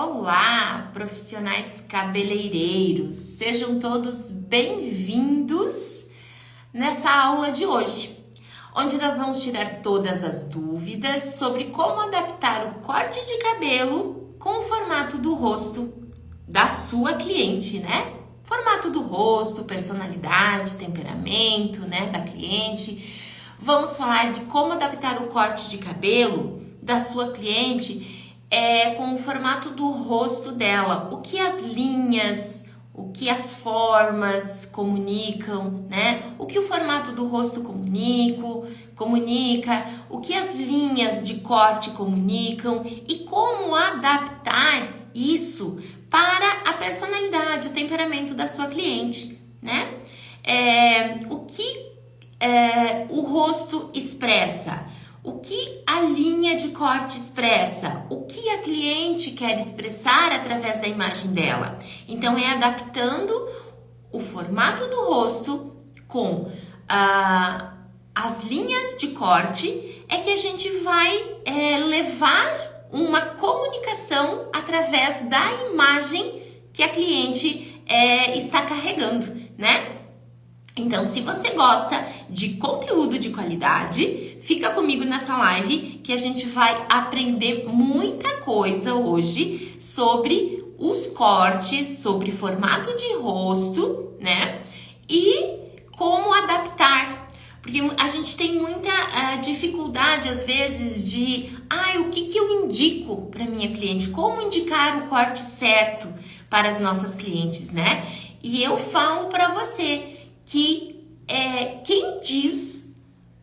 Olá, profissionais cabeleireiros! Sejam todos bem-vindos nessa aula de hoje, onde nós vamos tirar todas as dúvidas sobre como adaptar o corte de cabelo com o formato do rosto da sua cliente, né? Formato do rosto, personalidade, temperamento, né, da cliente. Vamos falar de como adaptar o corte de cabelo da sua cliente com o formato do rosto dela, o que as linhas, o que as formas comunicam, né? O que o formato do rosto comunica, o que as linhas de corte comunicam e como adaptar isso para a personalidade, o temperamento da sua cliente, né? O que o rosto expressa, o que a linha de corte expressa, o que a cliente quer expressar através da imagem dela. Então, é adaptando o formato do rosto com as linhas de corte é que a gente vai levar uma comunicação através da imagem que a cliente está carregando, né? Então, se você gosta de conteúdo de qualidade, fica comigo nessa live que a gente vai aprender muita coisa hoje sobre os cortes, sobre formato de rosto, né? E como adaptar. Porque a gente tem muita dificuldade, às vezes, de o que eu indico para minha cliente? Como indicar o corte certo para as nossas clientes, né? E eu falo para você que quem diz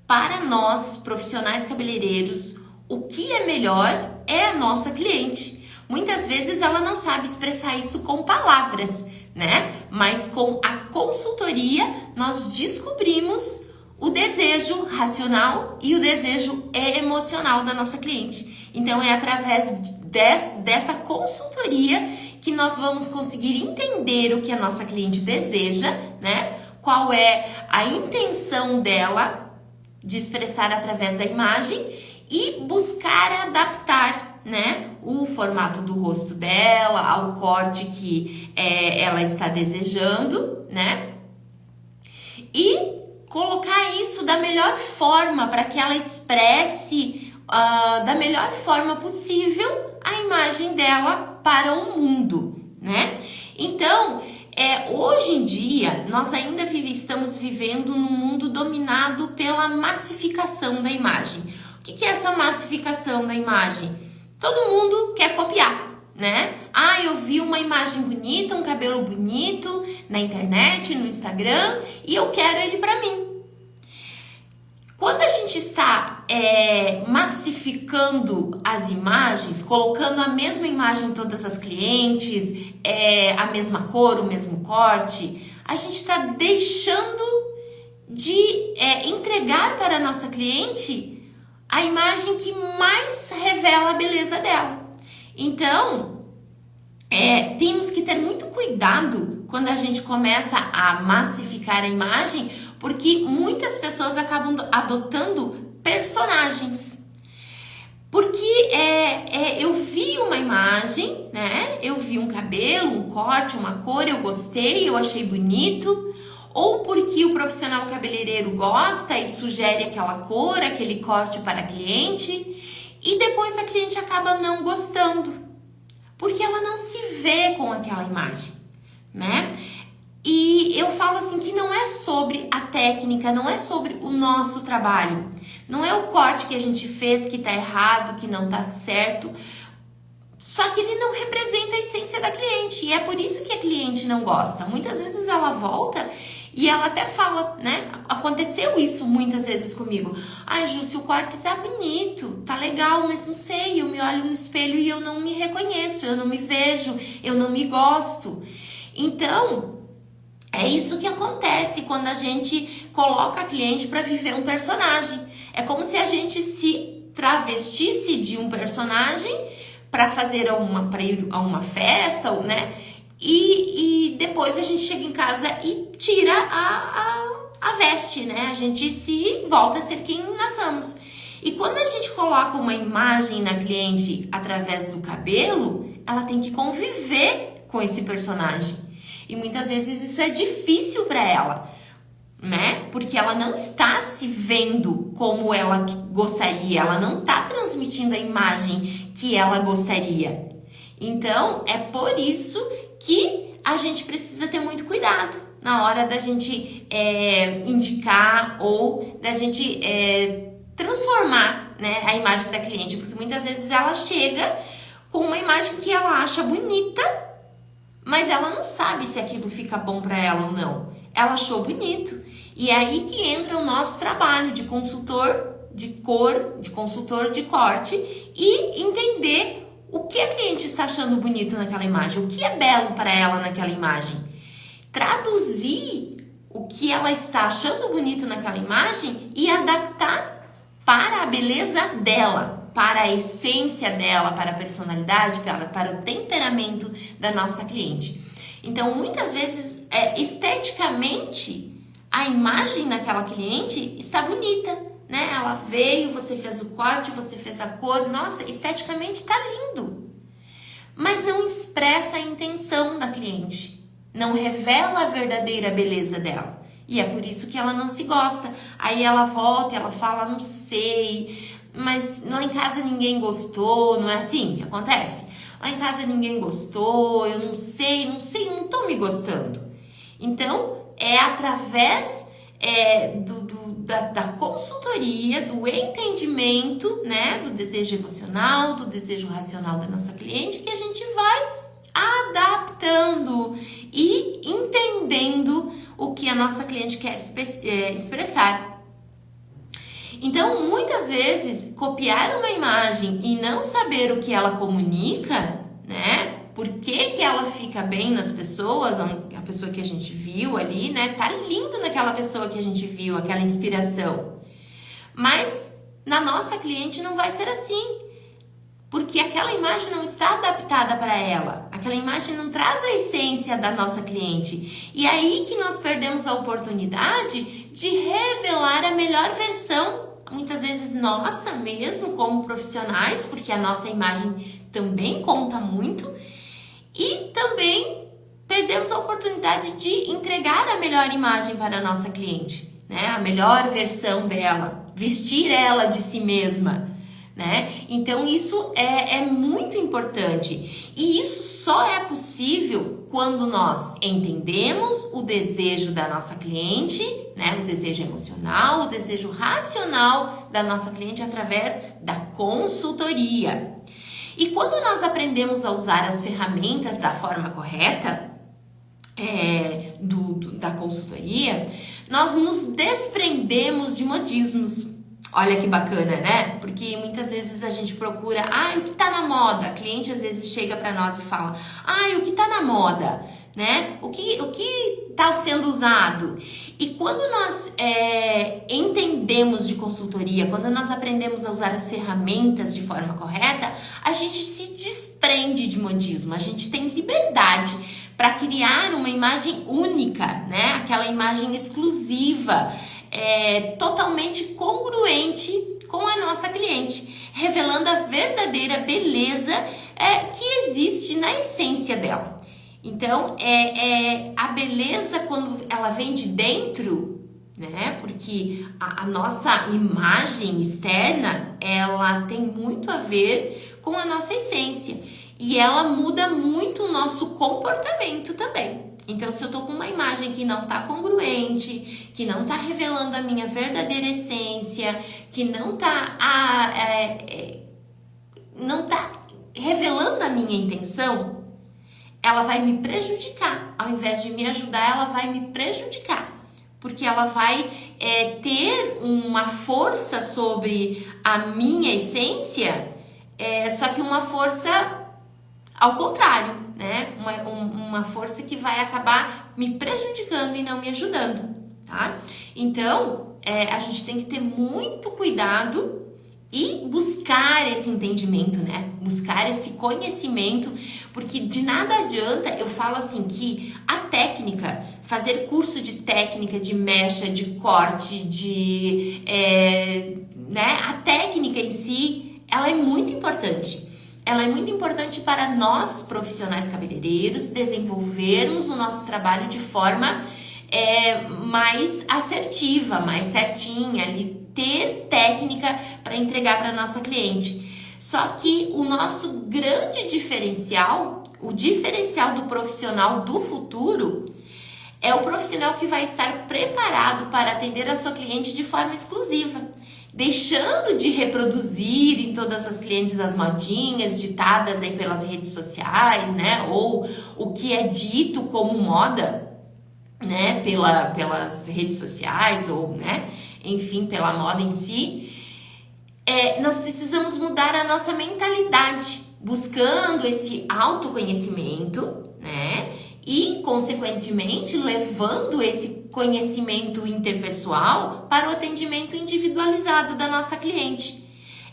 para nós, profissionais cabeleireiros, o que é melhor é a nossa cliente. Muitas vezes ela não sabe expressar isso com palavras, né? Mas com a consultoria nós descobrimos o desejo racional e o desejo emocional da nossa cliente. Então é através dessa consultoria que nós vamos conseguir entender o que a nossa cliente deseja, né? Qual é a intenção dela de expressar através da imagem e buscar adaptar, né, o formato do rosto dela ao corte que ela está desejando, né? E colocar isso da melhor forma para que ela expresse da melhor forma possível a imagem dela para o mundo, né? Então, hoje em dia, nós ainda estamos vivendo num mundo dominado pela massificação da imagem. O que é essa massificação da imagem? Todo mundo quer copiar, né? Eu vi uma imagem bonita, um cabelo bonito na internet, no Instagram, e eu quero ele para mim. Quando a gente está massificando as imagens, colocando a mesma imagem em todas as clientes, a mesma cor, o mesmo corte, a gente está deixando de entregar para a nossa cliente a imagem que mais revela a beleza dela. Então, temos que ter muito cuidado quando a gente começa a massificar a imagem, porque muitas pessoas acabam adotando personagens. Porque eu vi uma imagem, né? Eu vi um cabelo, um corte, uma cor, eu gostei, eu achei bonito. Ou porque o profissional cabeleireiro gosta e sugere aquela cor, aquele corte para a cliente. E depois a cliente acaba não gostando, porque ela não se vê com aquela imagem, né? E eu falo assim que não é sobre a técnica, não é sobre o nosso trabalho. Não é o corte que a gente fez que tá errado, que não tá certo. Só que ele não representa a essência da cliente. E é por isso que a cliente não gosta. Muitas vezes ela volta e ela até fala, né? Aconteceu isso muitas vezes comigo. Jússi, o corte tá bonito, tá legal, mas não sei. Eu me olho no espelho e eu não me reconheço, eu não me vejo, eu não me gosto. Então, é isso que acontece quando a gente coloca a cliente para viver um personagem. É como se a gente se travestisse de um personagem para fazer para ir a uma festa, né? E depois a gente chega em casa e tira a veste, né? A gente se volta a ser quem nós somos. E quando a gente coloca uma imagem na cliente através do cabelo, ela tem que conviver com esse personagem. E muitas vezes isso é difícil para ela, né? Porque ela não está se vendo como ela gostaria, ela não está transmitindo a imagem que ela gostaria. Então, é por isso que a gente precisa ter muito cuidado na hora da gente indicar ou da gente transformar, né, a imagem da cliente, porque muitas vezes ela chega com uma imagem que ela acha bonita, mas ela não sabe se aquilo fica bom para ela ou não. Ela achou bonito. E é aí que entra o nosso trabalho de consultor de cor, de consultor de corte e entender o que a cliente está achando bonito naquela imagem, o que é belo para ela naquela imagem. Traduzir o que ela está achando bonito naquela imagem e adaptar para a beleza dela, para a essência dela, para a personalidade, para o temperamento da nossa cliente. Então, muitas vezes, esteticamente, a imagem daquela cliente está bonita, né? Ela veio, você fez o corte, você fez a cor, nossa, esteticamente está lindo. Mas não expressa a intenção da cliente, não revela a verdadeira beleza dela. E é por isso que ela não se gosta. Aí ela volta e ela fala, não sei, mas lá em casa ninguém gostou, não é assim que acontece? Lá em casa ninguém gostou, eu não sei, não tô me gostando. Então, é através da consultoria, do entendimento, né, do desejo emocional, do desejo racional da nossa cliente, que a gente vai adaptando e entendendo o que a nossa cliente quer expressar. Então, muitas vezes, copiar uma imagem e não saber o que ela comunica, né? Por que ela fica bem nas pessoas, a pessoa que a gente viu ali, né? Tá lindo naquela pessoa que a gente viu, aquela inspiração. Mas na nossa cliente não vai ser assim. Porque aquela imagem não está adaptada para ela. Aquela imagem não traz a essência da nossa cliente. E aí que nós perdemos a oportunidade de revelar a melhor versão, muitas vezes nossa mesmo, como profissionais, porque a nossa imagem também conta muito. E também perdemos a oportunidade de entregar a melhor imagem para a nossa cliente, né? A melhor versão dela, vestir ela de si mesma, né? Então isso é muito importante e isso só é possível quando nós entendemos o desejo da nossa cliente, né? O desejo emocional, o desejo racional da nossa cliente através da consultoria. E quando nós aprendemos a usar as ferramentas da forma correta, da consultoria, nós nos desprendemos de modismos. Olha que bacana, né? Porque muitas vezes a gente procura, o que tá na moda? A cliente às vezes chega para nós e fala, o que tá na moda, né? O que tá sendo usado? E quando nós entendemos de consultoria, quando nós aprendemos a usar as ferramentas de forma correta, a gente se desprende de modismo, a gente tem liberdade para criar uma imagem única, né? Aquela imagem exclusiva, totalmente congruente com a nossa cliente, revelando a verdadeira beleza que existe na essência dela. Então, a beleza quando ela vem de dentro, né? Porque a nossa imagem externa, ela tem muito a ver com a nossa essência. E ela muda muito o nosso comportamento também. Então, se eu tô com uma imagem que não tá congruente, que não tá revelando a minha verdadeira essência, que não tá revelando a minha intenção, ela vai me prejudicar. Ao invés de me ajudar, ela vai me prejudicar. Porque ela vai ter uma força sobre a minha essência, só que uma força ao contrário, né? Uma força que vai acabar me prejudicando e não me ajudando, tá? Então, a gente tem que ter muito cuidado e buscar esse entendimento, né? Buscar esse conhecimento, porque de nada adianta, eu falo assim que a técnica, fazer curso de técnica, de mecha, de corte, né? A técnica em si, ela é muito importante. ela é muito importante para nós, profissionais cabeleireiros, desenvolvermos o nosso trabalho de forma mais assertiva, mais certinha, ali, ter técnica para entregar para nossa cliente. Só que o nosso grande diferencial, o diferencial do profissional do futuro, é o profissional que vai estar preparado para atender a sua cliente de forma exclusiva, deixando de reproduzir em todas as clientes as modinhas ditadas aí pelas redes sociais, né? Ou o que é dito como moda, né? Pelas redes sociais ou, né? Enfim, pela moda em si. Nós precisamos mudar a nossa mentalidade, buscando esse autoconhecimento, né? E, consequentemente, levando esse conhecimento interpessoal para o atendimento individualizado da nossa cliente.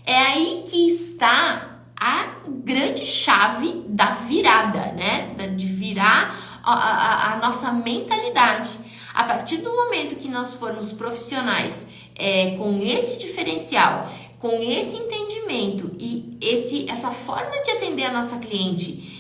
É aí que está a grande chave da virada, né? De virar a nossa mentalidade. A partir do momento que nós formos profissionais com esse diferencial, com esse entendimento e essa forma de atender a nossa cliente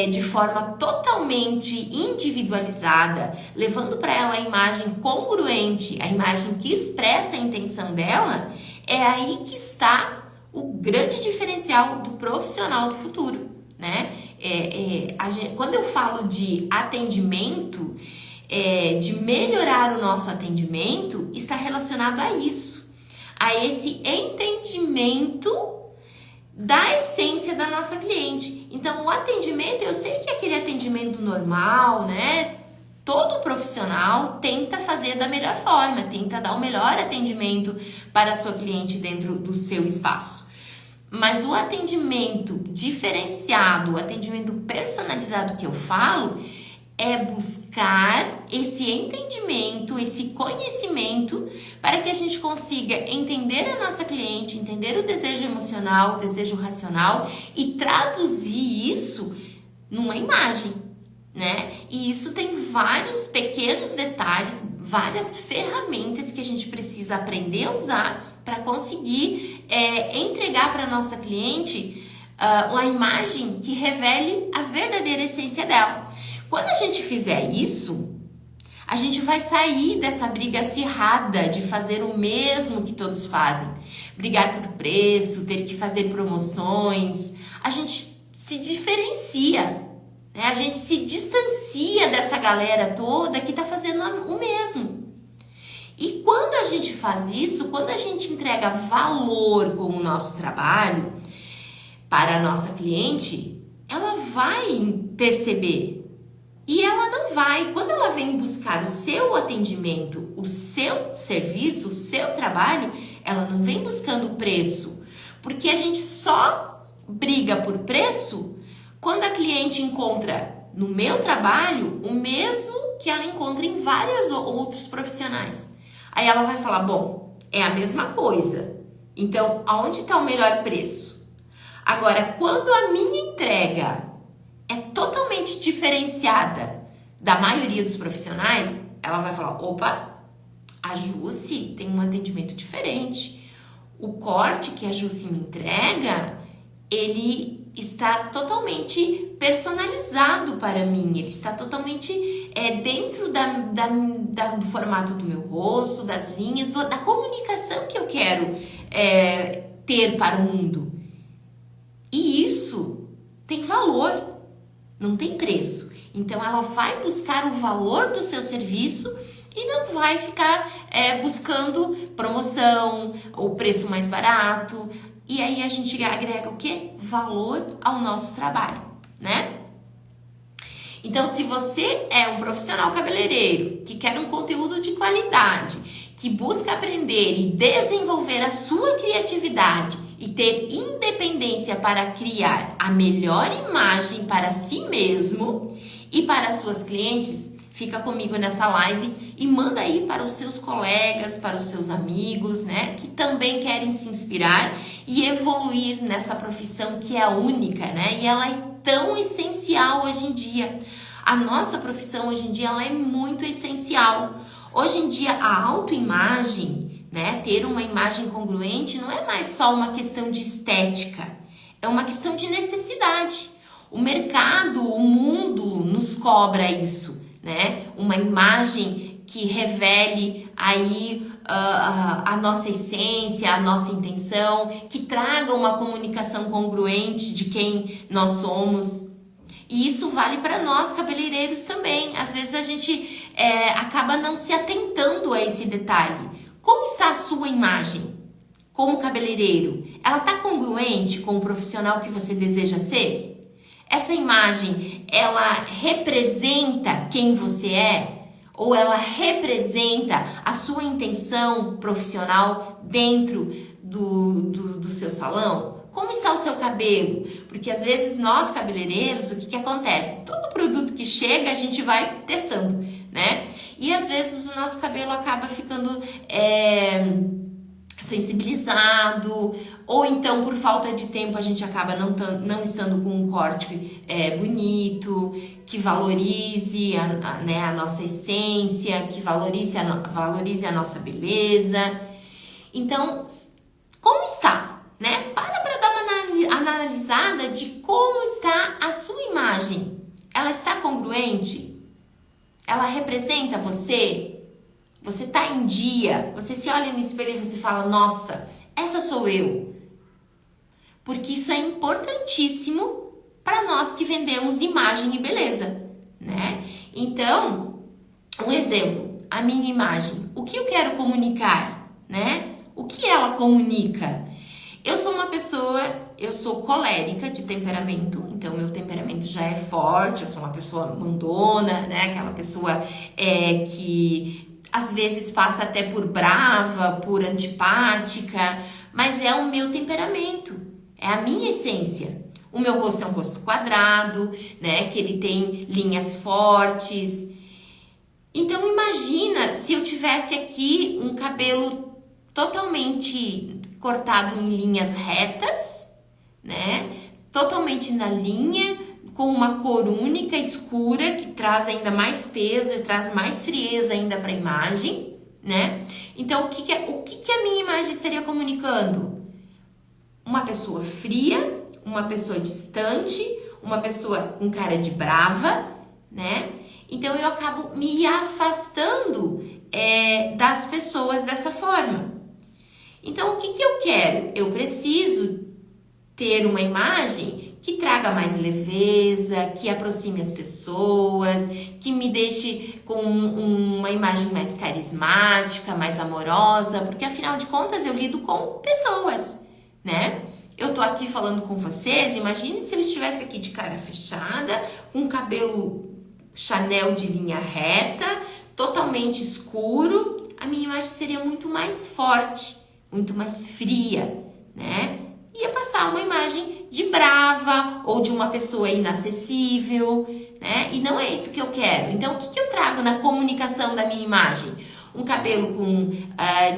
de forma totalmente individualizada, levando para ela a imagem congruente, a imagem que expressa a intenção dela, é aí que está o grande diferencial do profissional do futuro, né? Quando eu falo de atendimento, de melhorar o nosso atendimento, está relacionado a isso, a esse entendimento da essência da nossa cliente. Então, o atendimento, eu sei que é aquele atendimento normal, né? Todo profissional tenta fazer da melhor forma, tenta dar o melhor atendimento para a sua cliente dentro do seu espaço. Mas o atendimento diferenciado, o atendimento personalizado que eu falo, é buscar esse entendimento, esse conhecimento para que a gente consiga entender a nossa cliente, entender o desejo emocional, o desejo racional e traduzir isso numa imagem, né? E isso tem vários pequenos detalhes, várias ferramentas que a gente precisa aprender a usar para conseguir entregar para a nossa cliente uma imagem que revele a verdadeira essência dela. Quando a gente fizer isso, a gente vai sair dessa briga acirrada de fazer o mesmo que todos fazem. Brigar por preço, ter que fazer promoções. A gente se diferencia, né? A gente se distancia dessa galera toda que está fazendo o mesmo. E quando a gente faz isso, quando a gente entrega valor com o nosso trabalho para a nossa cliente, ela vai perceber. E ela não vai, quando ela vem buscar o seu atendimento, o seu serviço, o seu trabalho, ela não vem buscando preço. Porque a gente só briga por preço quando a cliente encontra no meu trabalho o mesmo que ela encontra em vários outros profissionais. Aí ela vai falar, bom, é a mesma coisa. Então, aonde está o melhor preço? Agora, quando a minha entrega é totalmente diferenciada da maioria dos profissionais, ela vai falar, opa, a Jussi tem um atendimento diferente. O corte que a Jussi me entrega, ele está totalmente personalizado para mim, ele está totalmente dentro do formato do meu rosto, das linhas, da comunicação que eu quero ter para o mundo. E isso tem valor. Não tem preço. Então, ela vai buscar o valor do seu serviço e não vai ficar buscando promoção ou preço mais barato. E aí, a gente agrega o quê? Valor ao nosso trabalho, né? Então, se você é um profissional cabeleireiro que quer um conteúdo de qualidade, que busca aprender e desenvolver a sua criatividade e ter independência para criar a melhor imagem para si mesmo e para suas clientes, fica comigo nessa live e manda aí para os seus colegas, para os seus amigos, né, que também querem se inspirar e evoluir nessa profissão que é única, né, e ela é tão essencial hoje em dia. A nossa profissão hoje em dia ela é muito essencial. Hoje em dia a autoimagem, né, ter uma imagem congruente não é mais só uma questão de estética, É uma questão de necessidade. O mercado, o mundo nos cobra isso, né? Uma imagem que revele aí a nossa essência, a nossa intenção, que traga uma comunicação congruente de quem nós somos. E isso vale para nós, cabeleireiros, também. Às vezes a gente acaba não se atentando a esse detalhe. Como está a sua imagem como cabeleireiro? Ela está congruente com o profissional que você deseja ser? Essa imagem, ela representa quem você é? Ou ela representa a sua intenção profissional dentro do seu salão? Como está o seu cabelo? Porque às vezes nós cabeleireiros, o que acontece? Todo produto que chega a gente vai testando, né? E às vezes o nosso cabelo acaba ficando sensibilizado, ou então por falta de tempo a gente acaba não estando com um corte bonito, que valorize a nossa essência, que valorize a nossa beleza. Então, como está? Né? Para dar uma analisada de como está a sua imagem. Ela está congruente? Ela representa você? Você está em dia? Você se olha no espelho e você fala, nossa, essa sou eu. Porque isso é importantíssimo para nós que vendemos imagem e beleza, né? Então, um exemplo, a minha imagem. O que eu quero comunicar, né? O que ela comunica? Eu sou uma pessoa, eu sou colérica de temperamento, então meu temperamento já é forte, eu sou uma pessoa mandona, né? Aquela pessoa que às vezes passa até por brava, por antipática, mas é o meu temperamento, é a minha essência. O meu rosto é um rosto quadrado, né? Que ele tem linhas fortes. Então imagina se eu tivesse aqui um cabelo totalmente cortado em linhas retas, né? Totalmente na linha, com uma cor única, escura, que traz ainda mais peso e traz mais frieza ainda para a imagem, né? Então, o que a minha imagem estaria comunicando? Uma pessoa fria, uma pessoa distante, uma pessoa com cara de brava, né? Então, eu acabo me afastando das pessoas dessa forma. Então, o que eu quero? Eu preciso ter uma imagem que traga mais leveza, que aproxime as pessoas, que me deixe com uma imagem mais carismática, mais amorosa, porque afinal de contas eu lido com pessoas, né? Eu tô aqui falando com vocês, imagine se eu estivesse aqui de cara fechada, com cabelo Chanel de linha reta, totalmente escuro, a minha imagem seria muito mais forte, muito mais fria, né? Ia passar uma imagem de brava ou de uma pessoa inacessível, né? E não é isso que eu quero. Então, o que eu trago na comunicação da minha imagem? Um cabelo com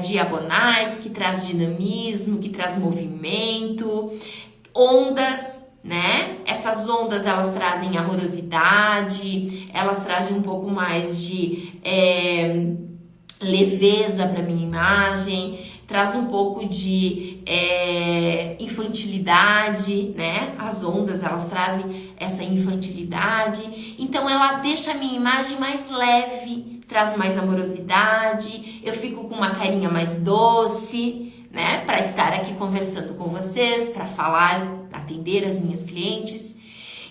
diagonais, que traz dinamismo, que traz movimento, ondas, né? Essas ondas, elas trazem amorosidade, elas trazem um pouco mais de leveza para minha imagem, traz um pouco de infantilidade, né? As ondas, elas trazem essa infantilidade. Então, ela deixa a minha imagem mais leve, traz mais amorosidade. Eu fico com uma carinha mais doce, né? Para estar aqui conversando com vocês, para falar, atender as minhas clientes.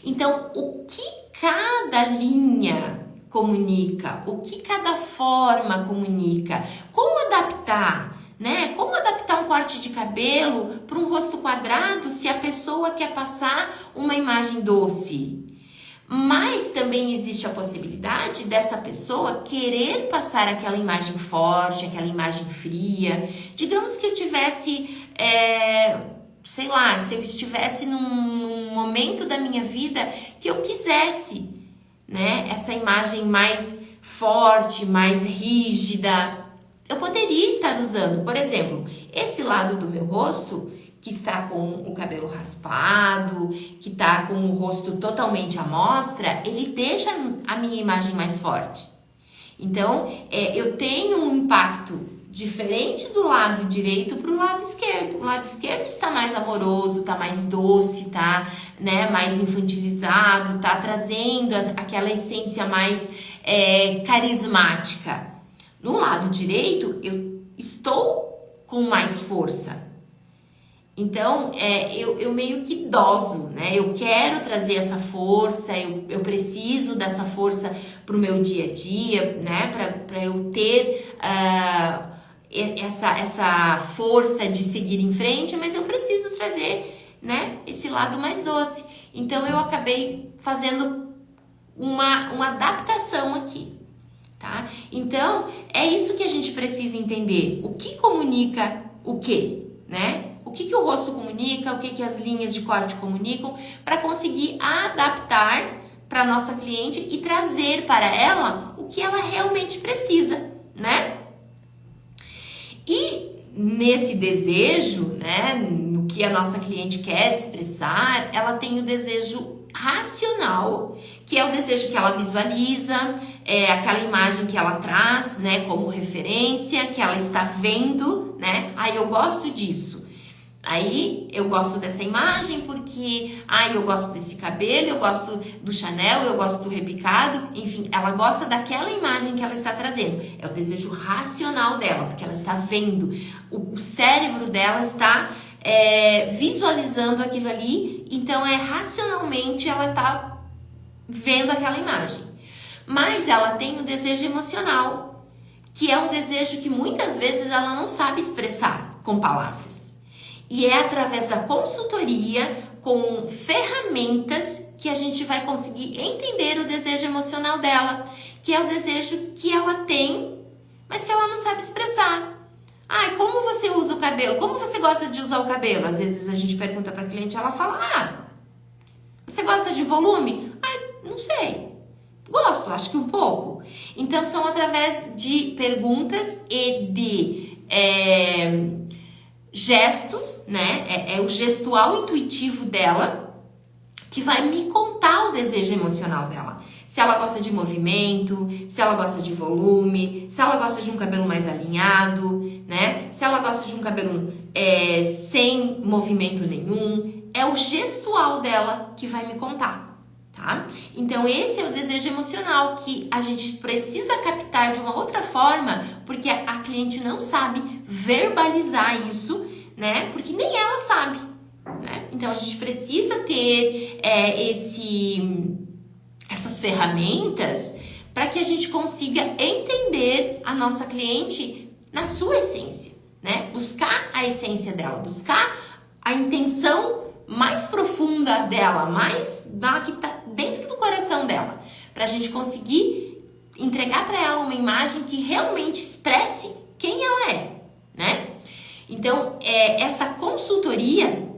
Então, o que cada linha comunica? O que cada forma comunica? Como adaptar? Né? Como adaptar um corte de cabelo para um rosto quadrado se a pessoa quer passar uma imagem doce? Mas também existe a possibilidade dessa pessoa querer passar aquela imagem forte, aquela imagem fria. Digamos que eu tivesse, sei lá, se eu estivesse num momento da minha vida que eu quisesse, né, essa imagem mais forte, mais rígida, eu poderia estar usando, por exemplo, esse lado do meu rosto, que está com o cabelo raspado, que está com o rosto totalmente à mostra, ele deixa a minha imagem mais forte. Então, eu tenho um impacto Diferente do lado direito para o lado esquerdo. O lado esquerdo está mais amoroso, está mais doce, tá, né, mais infantilizado, tá trazendo aquela essência mais carismática. No lado direito, eu estou com mais força. Então, eu meio que doso, né? Eu quero trazer essa força, eu preciso dessa força para o meu dia a dia, né? Para eu ter essa força de seguir em frente, mas eu preciso trazer, né, esse lado mais doce. Então, eu acabei fazendo uma adaptação aqui, tá? Então, é isso que a gente precisa entender. O que comunica o quê, né? O que o rosto comunica, o que as linhas de corte comunicam, para conseguir adaptar para nossa cliente e trazer para ela o que ela realmente precisa, né? E nesse desejo, né, no que a nossa cliente quer expressar, ela tem o desejo racional, que é o desejo que ela visualiza, aquela imagem que ela traz, né, como referência, que ela está vendo, né? Aí eu gosto disso. Aí eu gosto dessa imagem porque eu gosto desse cabelo, eu gosto do Chanel, eu gosto do repicado, enfim, ela gosta daquela imagem que ela está trazendo. É o desejo racional dela, porque ela está vendo, o cérebro dela está visualizando aquilo ali, então racionalmente ela está vendo aquela imagem. Mas ela tem um desejo emocional, que é um desejo que muitas vezes ela não sabe expressar com palavras. E é através da consultoria, com ferramentas, que a gente vai conseguir entender o desejo emocional dela, que é o desejo que ela tem, mas que ela não sabe expressar. Como você usa o cabelo? Como você gosta de usar o cabelo? Às vezes a gente pergunta para a cliente, ela fala, você gosta de volume? Não sei. Gosto, acho que um pouco. Então, são através de perguntas e de gestos, né? É o gestual intuitivo dela que vai me contar o desejo emocional dela. Se ela gosta de movimento, se ela gosta de volume, se ela gosta de um cabelo mais alinhado, né? Se ela gosta de um cabelo sem movimento nenhum. É o gestual dela que vai me contar, tá? Então, esse é o desejo emocional que a gente precisa captar de uma outra forma, porque a cliente não sabe verbalizar isso, né? Porque nem ela sabe, né? Então, a gente precisa ter essas ferramentas para que a gente consiga entender a nossa cliente na sua essência, né? Buscar a essência dela, buscar a intenção mais profunda dela, mais da que tá dentro do coração dela, para a gente conseguir entregar para ela uma imagem que realmente expresse quem ela é, né? Então, essa consultoria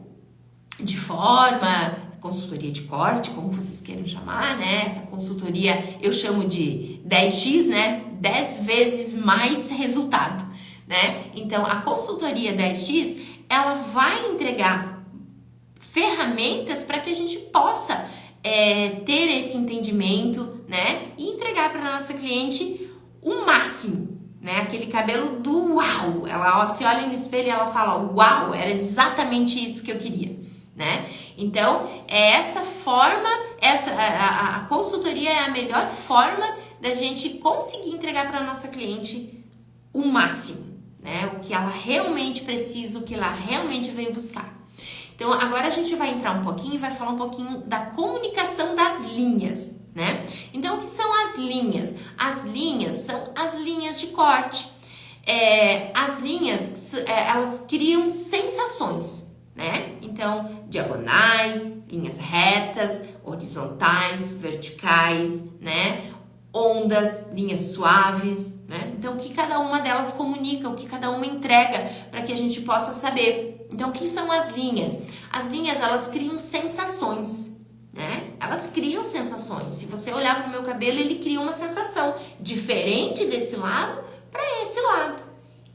de forma, consultoria de corte, como vocês queiram chamar, né? Essa consultoria eu chamo de 10x, né? 10 vezes mais resultado, né? Então, a consultoria 10x, ela vai entregar ferramentas para que a gente possa ter esse entendimento, né? E entregar para a nossa cliente o máximo, né? Aquele cabelo do uau! Ela se olha no espelho e ela fala, uau, era exatamente isso que eu queria, né? Então, essa forma, a consultoria é a melhor forma da gente conseguir entregar para a nossa cliente o máximo, né? O que ela realmente precisa, o que ela realmente veio buscar. Então, agora a gente vai entrar um pouquinho e vai falar um pouquinho da comunicação das linhas, né? Então, o que são as linhas? As linhas são as linhas de corte. As linhas, elas criam sensações, né? Então, diagonais, linhas retas, horizontais, verticais, né? Ondas, linhas suaves, né? Então, o que cada uma delas comunica, o que cada uma entrega para que a gente possa saber. Então, o que são as linhas? As linhas, elas criam sensações, né? Elas criam sensações. Se você olhar para o meu cabelo, ele cria uma sensação diferente desse lado para esse lado.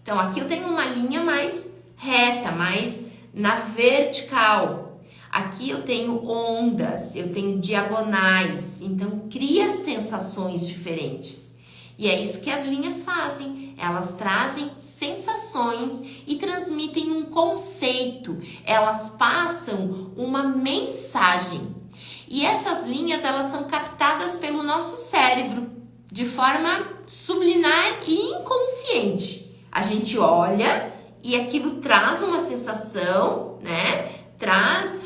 Então, aqui eu tenho uma linha mais reta, mais na vertical. Aqui eu tenho ondas, eu tenho diagonais. Então, cria sensações diferentes. E é isso que as linhas fazem. elas trazem sensações e transmitem um conceito, elas passam uma mensagem. E essas linhas, elas são captadas pelo nosso cérebro de forma subliminar e inconsciente. A gente olha e aquilo traz uma sensação, né? Traz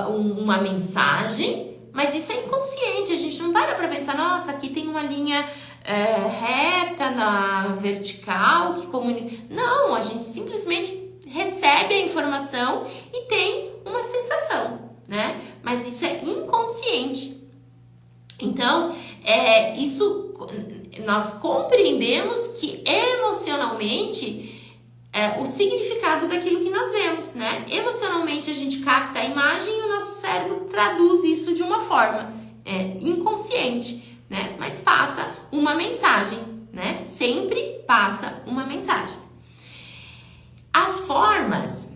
uma mensagem, mas isso é inconsciente. A gente não para pensar, nossa, aqui tem uma linha reta na vertical que comunica. Não, a gente simplesmente recebe a informação e tem uma sensação, né? Mas isso é inconsciente. Então, isso nós compreendemos que emocionalmente o significado daquilo que nós vemos, né? Emocionalmente a gente capta a imagem e o nosso cérebro traduz isso de uma forma inconsciente, né? Mas passa uma mensagem, né? Sempre passa uma mensagem. As formas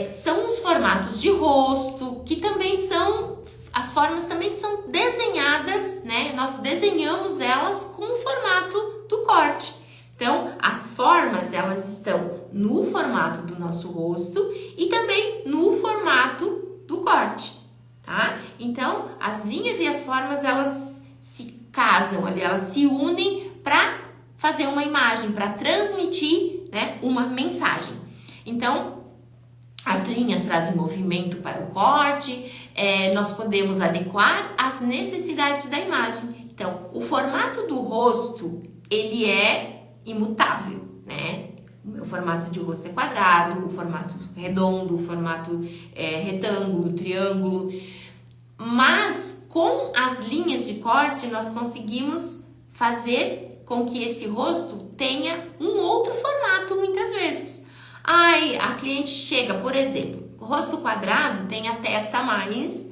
são os formatos de rosto, que também são, as formas também são desenhadas, né? Nós desenhamos elas com o formato do corte. Então, as formas, elas estão no formato do nosso rosto e também no formato do corte, tá? Então, as linhas e as formas, elas se casam ali, elas se unem para fazer uma imagem, para transmitir, né, uma mensagem. Então, as linhas trazem movimento para o corte, nós podemos adequar às necessidades da imagem. Então, o formato do rosto, ele é imutável, né? O formato de rosto é quadrado, o formato redondo, o formato retângulo, triângulo. Mas com as linhas de corte nós conseguimos fazer com que esse rosto tenha um outro formato muitas vezes. A cliente chega, por exemplo, o rosto quadrado tem a testa mais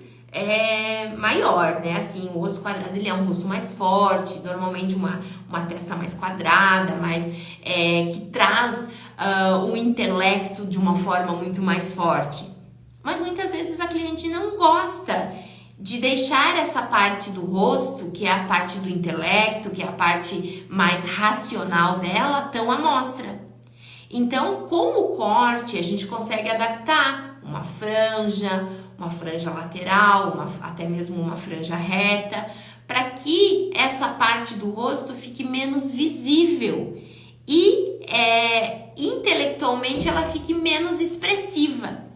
maior, né? Assim, o rosto quadrado ele é um rosto mais forte, normalmente uma testa mais quadrada, mais que traz o intelecto de uma forma muito mais forte. Mas muitas vezes a cliente não gosta de deixar essa parte do rosto, que é a parte do intelecto, que é a parte mais racional dela, tão à mostra. Então, com o corte, a gente consegue adaptar uma franja lateral, até mesmo uma franja reta, para que essa parte do rosto fique menos visível e intelectualmente ela fique menos expressiva.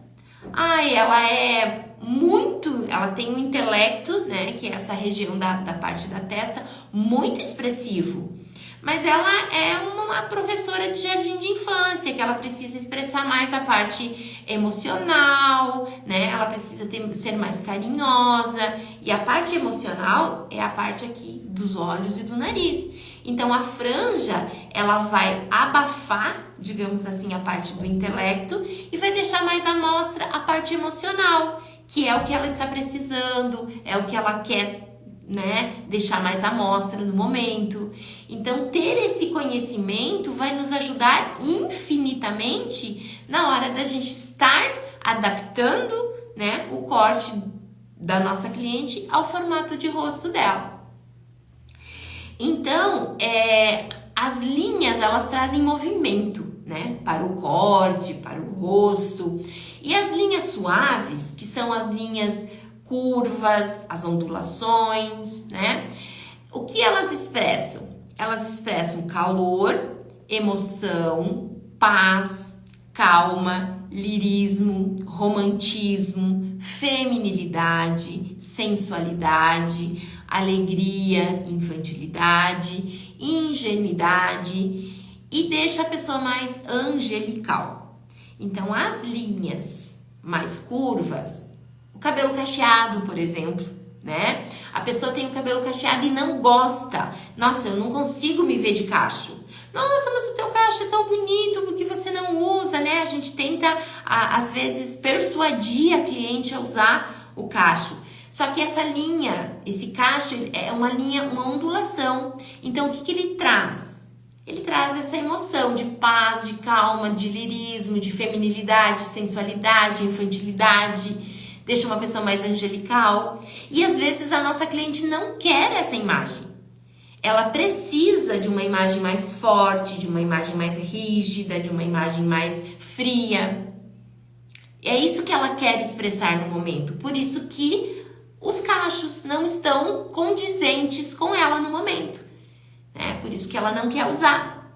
Ela tem um intelecto, né, que é essa região da parte da testa, muito expressivo. Mas ela é uma professora de jardim de infância, que ela precisa expressar mais a parte emocional, né? Ela precisa ser mais carinhosa. E a parte emocional é a parte aqui dos olhos e do nariz. Então, a franja, ela vai abafar, digamos assim, a parte do intelecto e vai deixar mais à mostra a parte emocional, que é o que ela está precisando, é o que ela quer, né, deixar mais à mostra no momento. Então, ter esse conhecimento vai nos ajudar infinitamente na hora da gente estar adaptando, né, o corte da nossa cliente ao formato de rosto dela. Então, as linhas, elas trazem movimento, né, para o corte, para o rosto. E as linhas suaves, que são as linhas curvas, as ondulações, né? O que elas expressam? Elas expressam calor, emoção, paz, calma, lirismo, romantismo, feminilidade, sensualidade, alegria, infantilidade, ingenuidade e deixa a pessoa mais angelical. Então, as linhas mais curvas, o cabelo cacheado, por exemplo, né? A pessoa tem o cabelo cacheado e não gosta. Nossa, eu não consigo me ver de cacho. Nossa, mas o teu cacho é tão bonito, porque você não usa, né? A gente tenta, às vezes, persuadir a cliente a usar o cacho. Só que essa linha, esse cacho, é uma linha, uma ondulação. Então, o que ele traz? Ele traz essa emoção de paz, de calma, de lirismo, de feminilidade, sensualidade, infantilidade. Deixa uma pessoa mais angelical. E às vezes a nossa cliente não quer essa imagem. ela precisa de uma imagem mais forte, de uma imagem mais rígida, de uma imagem mais fria. É isso que ela quer expressar no momento. Por isso que os cachos não estão condizentes com ela no momento, né? Por isso que ela não quer usar.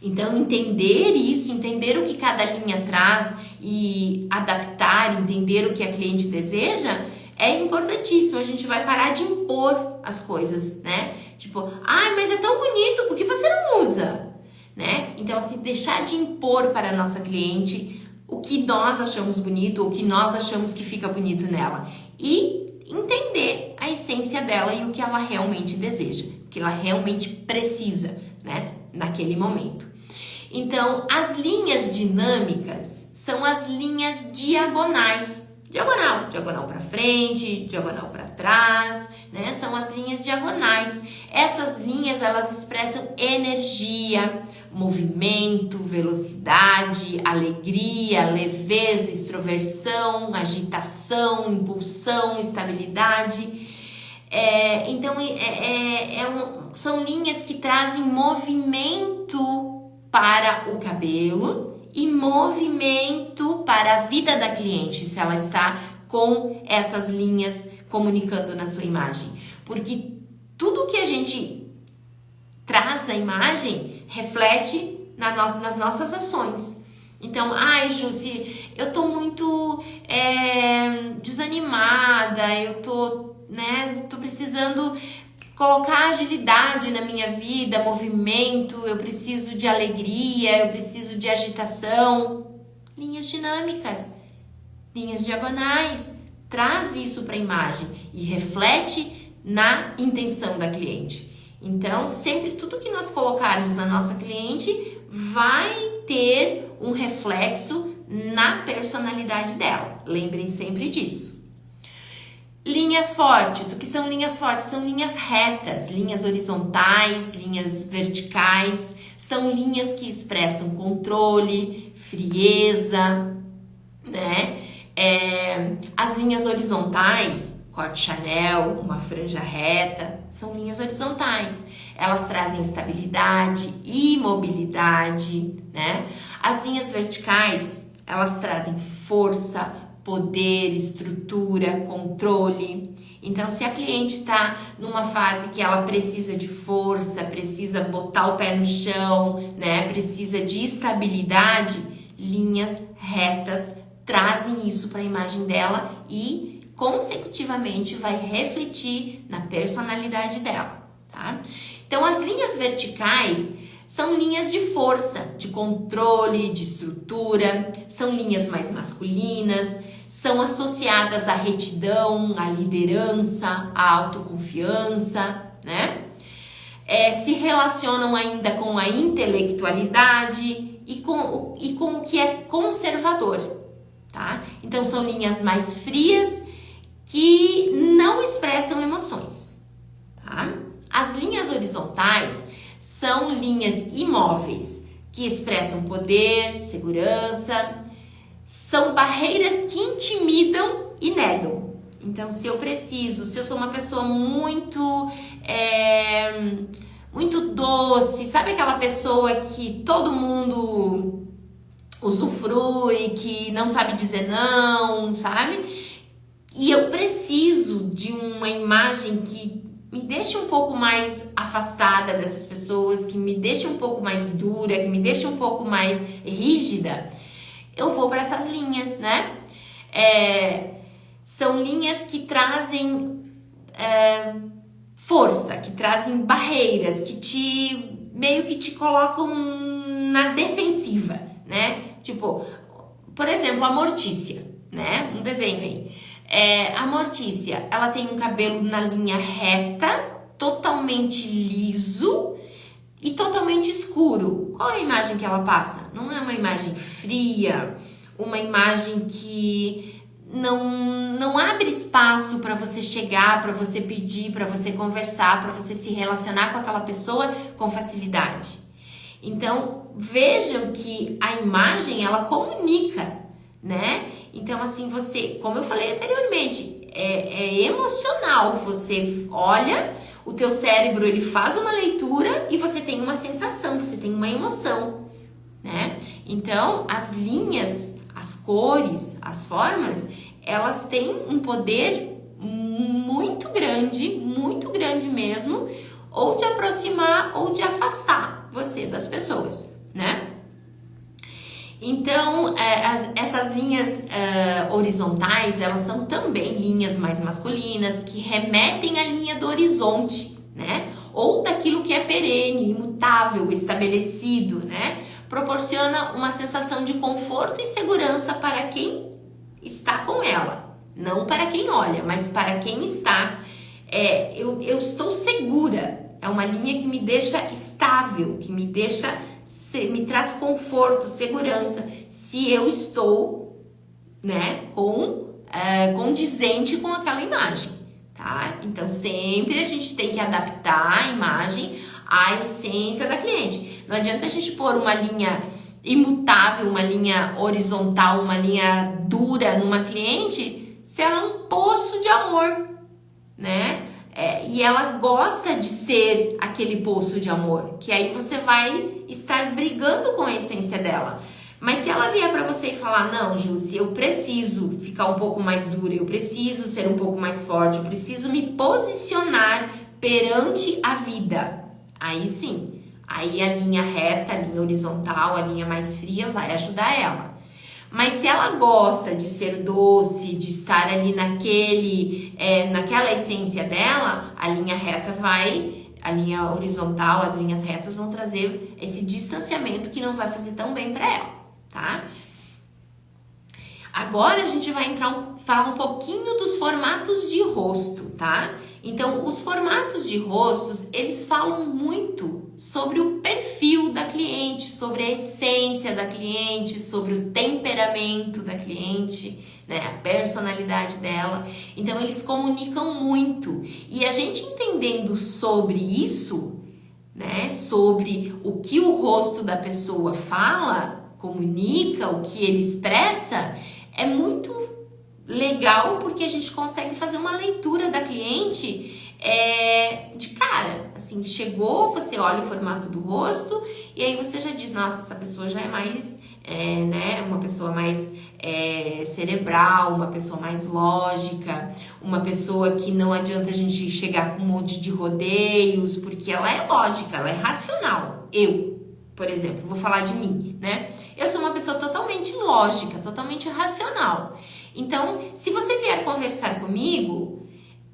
Então, entender isso, entender o que cada linha traz e adaptar, entender o que a cliente deseja, é importantíssimo. A gente vai parar de impor as coisas, né? Tipo, mas é tão bonito, por que você não usa? Né? Então, assim, deixar de impor para a nossa cliente o que nós achamos bonito, o que nós achamos que fica bonito nela. E entender a essência dela e o que ela realmente deseja, o que ela realmente precisa, né? Naquele momento. Então, as linhas dinâmicas são as linhas diagonais. Diagonal para frente, diagonal para trás, né? São as linhas diagonais. Essas linhas, elas expressam energia, movimento, velocidade, alegria, leveza, extroversão, agitação, impulsão, estabilidade. São linhas que trazem movimento para o cabelo e movimento para a vida da cliente, se ela está com essas linhas comunicando na sua imagem. Porque tudo que a gente traz na imagem reflete nas nossas ações. Então, Jussi, eu tô muito desanimada, eu tô precisando colocar agilidade na minha vida, movimento, eu preciso de alegria, eu preciso de agitação. Linhas dinâmicas, linhas diagonais, traz isso para a imagem e reflete na intenção da cliente. Então, sempre tudo que nós colocarmos na nossa cliente vai ter um reflexo na personalidade dela. Lembrem sempre disso. Linhas fortes. O que são linhas fortes? São linhas retas, linhas horizontais, linhas verticais. São linhas que expressam controle, frieza, né? As linhas horizontais, corte Chanel, uma franja reta, são linhas horizontais. Elas trazem estabilidade e mobilidade, né? As linhas verticais, elas trazem força, poder, estrutura, controle. Então, se a cliente está numa fase que ela precisa de força, precisa botar o pé no chão, né? Precisa de estabilidade, linhas retas trazem isso para a imagem dela e consecutivamente vai refletir na personalidade dela, tá? Então, as linhas verticais são linhas de força, de controle, de estrutura, são linhas mais masculinas, são associadas à retidão, à liderança, à autoconfiança, né? Se relacionam ainda com a intelectualidade e com o que é conservador, tá? Então, são linhas mais frias que não expressam emoções, tá? As linhas horizontais são linhas imóveis que expressam poder, segurança, são barreiras que intimidam e negam. Então, se eu sou uma pessoa muito doce, sabe aquela pessoa que todo mundo usufrui, que não sabe dizer não, sabe? E eu preciso de uma imagem que me deixe um pouco mais afastada dessas pessoas, que me deixe um pouco mais dura, que me deixe um pouco mais rígida. Eu vou para essas linhas, né? São linhas que trazem força, que trazem barreiras, que meio que te colocam na defensiva, né? Tipo, por exemplo, a Mortícia, né? Um desenho aí. A Mortícia, ela tem um cabelo na linha reta, totalmente liso e totalmente escuro. Qual é a imagem que ela passa? Não é uma imagem fria, uma imagem que não abre espaço para você chegar, para você pedir, para você conversar, para você se relacionar com aquela pessoa com facilidade. Então, vejam que a imagem, ela comunica, né? Então, assim, você, como eu falei anteriormente, é emocional. Você olha O teu cérebro, ele faz uma leitura e você tem uma sensação, você tem uma emoção, né? Então, as linhas, as cores, as formas, elas têm um poder muito grande mesmo, ou de aproximar ou de afastar você das pessoas, né? Então, essas linhas horizontais, elas são também linhas mais masculinas, que remetem à linha do horizonte, né? Ou daquilo que é perene, imutável, estabelecido, né? Proporciona uma sensação de conforto e segurança para quem está com ela. Não para quem olha, mas para quem está. Eu estou segura. É uma linha que me deixa estável, que me me traz conforto, segurança, se eu estou, né, condizente com aquela imagem, tá? Então, sempre a gente tem que adaptar a imagem à essência da cliente. Não adianta a gente pôr uma linha imutável, uma linha horizontal, uma linha dura numa cliente, se ela é um poço de amor, né? E ela gosta de ser aquele poço de amor, que aí você vai estar brigando com a essência dela. Mas se ela vier para você e falar, não, Jússi, eu preciso ficar um pouco mais dura, eu preciso ser um pouco mais forte, eu preciso me posicionar perante a vida, aí sim, aí a linha reta, a linha horizontal, a linha mais fria vai ajudar ela. Mas se ela gosta de ser doce, de estar ali naquela essência dela, a linha reta a linha horizontal, as linhas retas vão trazer esse distanciamento que não vai fazer tão bem para ela, tá? Agora a gente vai falar um pouquinho dos formatos de rosto, tá? Então, os formatos de rostos, eles falam muito sobre o perfil da cliente, sobre a essência da cliente, sobre o temperamento da cliente, né? A personalidade dela. Então, eles comunicam muito. E a gente entendendo sobre isso, né? Sobre o que o rosto da pessoa fala, comunica, o que ele expressa, é muito legal, porque a gente consegue fazer uma leitura da cliente de cara. Assim, chegou, você olha o formato do rosto e aí você já diz, nossa, essa pessoa já é mais, né, uma pessoa mais cerebral, uma pessoa mais lógica, uma pessoa que não adianta a gente chegar com um monte de rodeios, porque ela é lógica, ela é racional. Eu, por exemplo, vou falar de mim, né? Eu sou uma pessoa totalmente lógica, totalmente racional. Então, se você vier conversar comigo,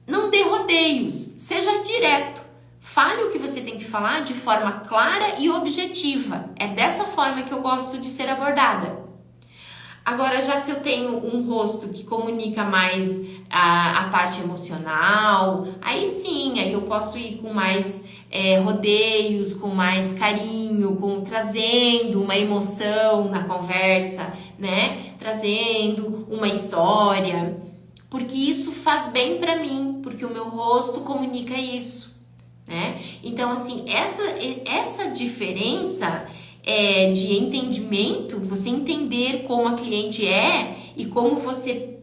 não dê rodeios, seja direto. Fale o que você tem que falar de forma clara e objetiva. É dessa forma que eu gosto de ser abordada. Agora, já se eu tenho um rosto que comunica mais a parte emocional, aí sim, aí eu posso ir com mais rodeios, com mais carinho, trazendo uma emoção na conversa, né? Trazendo uma história, porque isso faz bem pra mim, porque o meu rosto comunica isso, né? Então, assim, essa diferença de entendimento, você entender como a cliente é e como você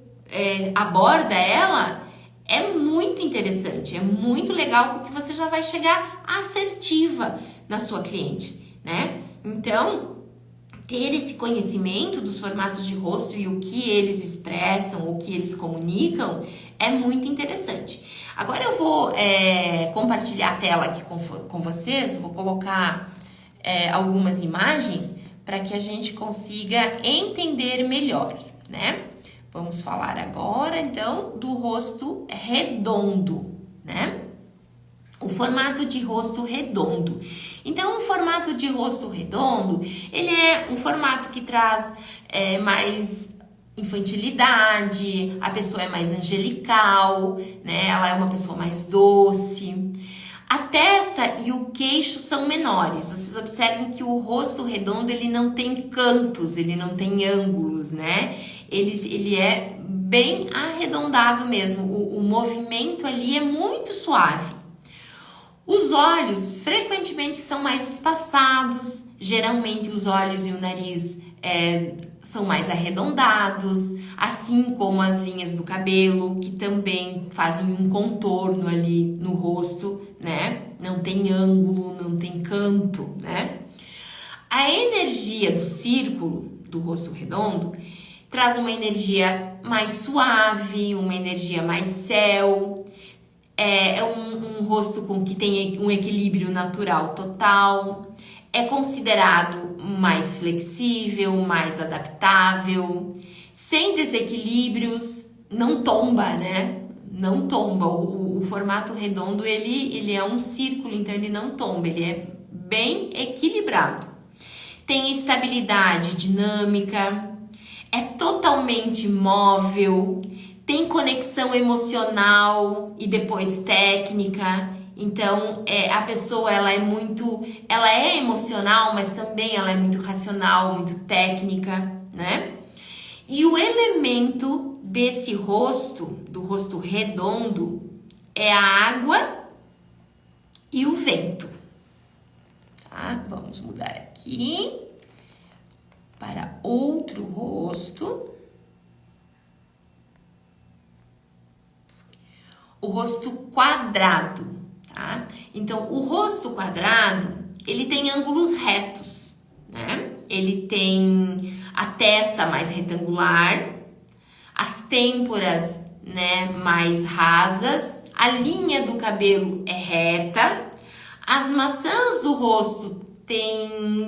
aborda ela, é muito interessante, é muito legal, porque você já vai chegar assertiva na sua cliente, né? Então, ter esse conhecimento dos formatos de rosto e o que eles expressam, o que eles comunicam, é muito interessante. Agora eu vou compartilhar a tela aqui com vocês, vou colocar algumas imagens para que a gente consiga entender melhor, né? Vamos falar agora, então, do rosto redondo, né? O formato de rosto redondo. Então, o formato de rosto redondo, ele é um formato que traz mais infantilidade, a pessoa é mais angelical, né? Ela é uma pessoa mais doce. A testa e o queixo são menores. Vocês observam que o rosto redondo, ele não tem cantos, ele não tem ângulos, né? Ele é bem arredondado mesmo. O movimento ali é muito suave. Os olhos frequentemente são mais espaçados. Geralmente os olhos e o nariz são mais arredondados. assim como as linhas do cabelo, que também fazem um contorno ali no rosto, né? Não tem ângulo, não tem canto, né? A energia do círculo, do rosto redondo, traz uma energia mais suave, uma energia mais céu, é um rosto que tem um equilíbrio natural total, é considerado mais flexível, mais adaptável, sem desequilíbrios, não tomba, né? Não tomba. O formato redondo, ele é um círculo, então ele não tomba, ele é bem equilibrado. Tem estabilidade dinâmica, é totalmente móvel, tem conexão emocional e depois técnica. Então, a pessoa ela é emocional, mas também ela é muito racional, muito técnica, né? E o elemento desse rosto, do rosto redondo, é a água e o vento. Tá? Vamos mudar aqui para outro rosto. O rosto quadrado, tá? Então, o rosto quadrado, ele tem ângulos retos, né? Ele tem a testa mais retangular, as têmporas, né, mais rasas, a linha do cabelo é reta, as maçãs do rosto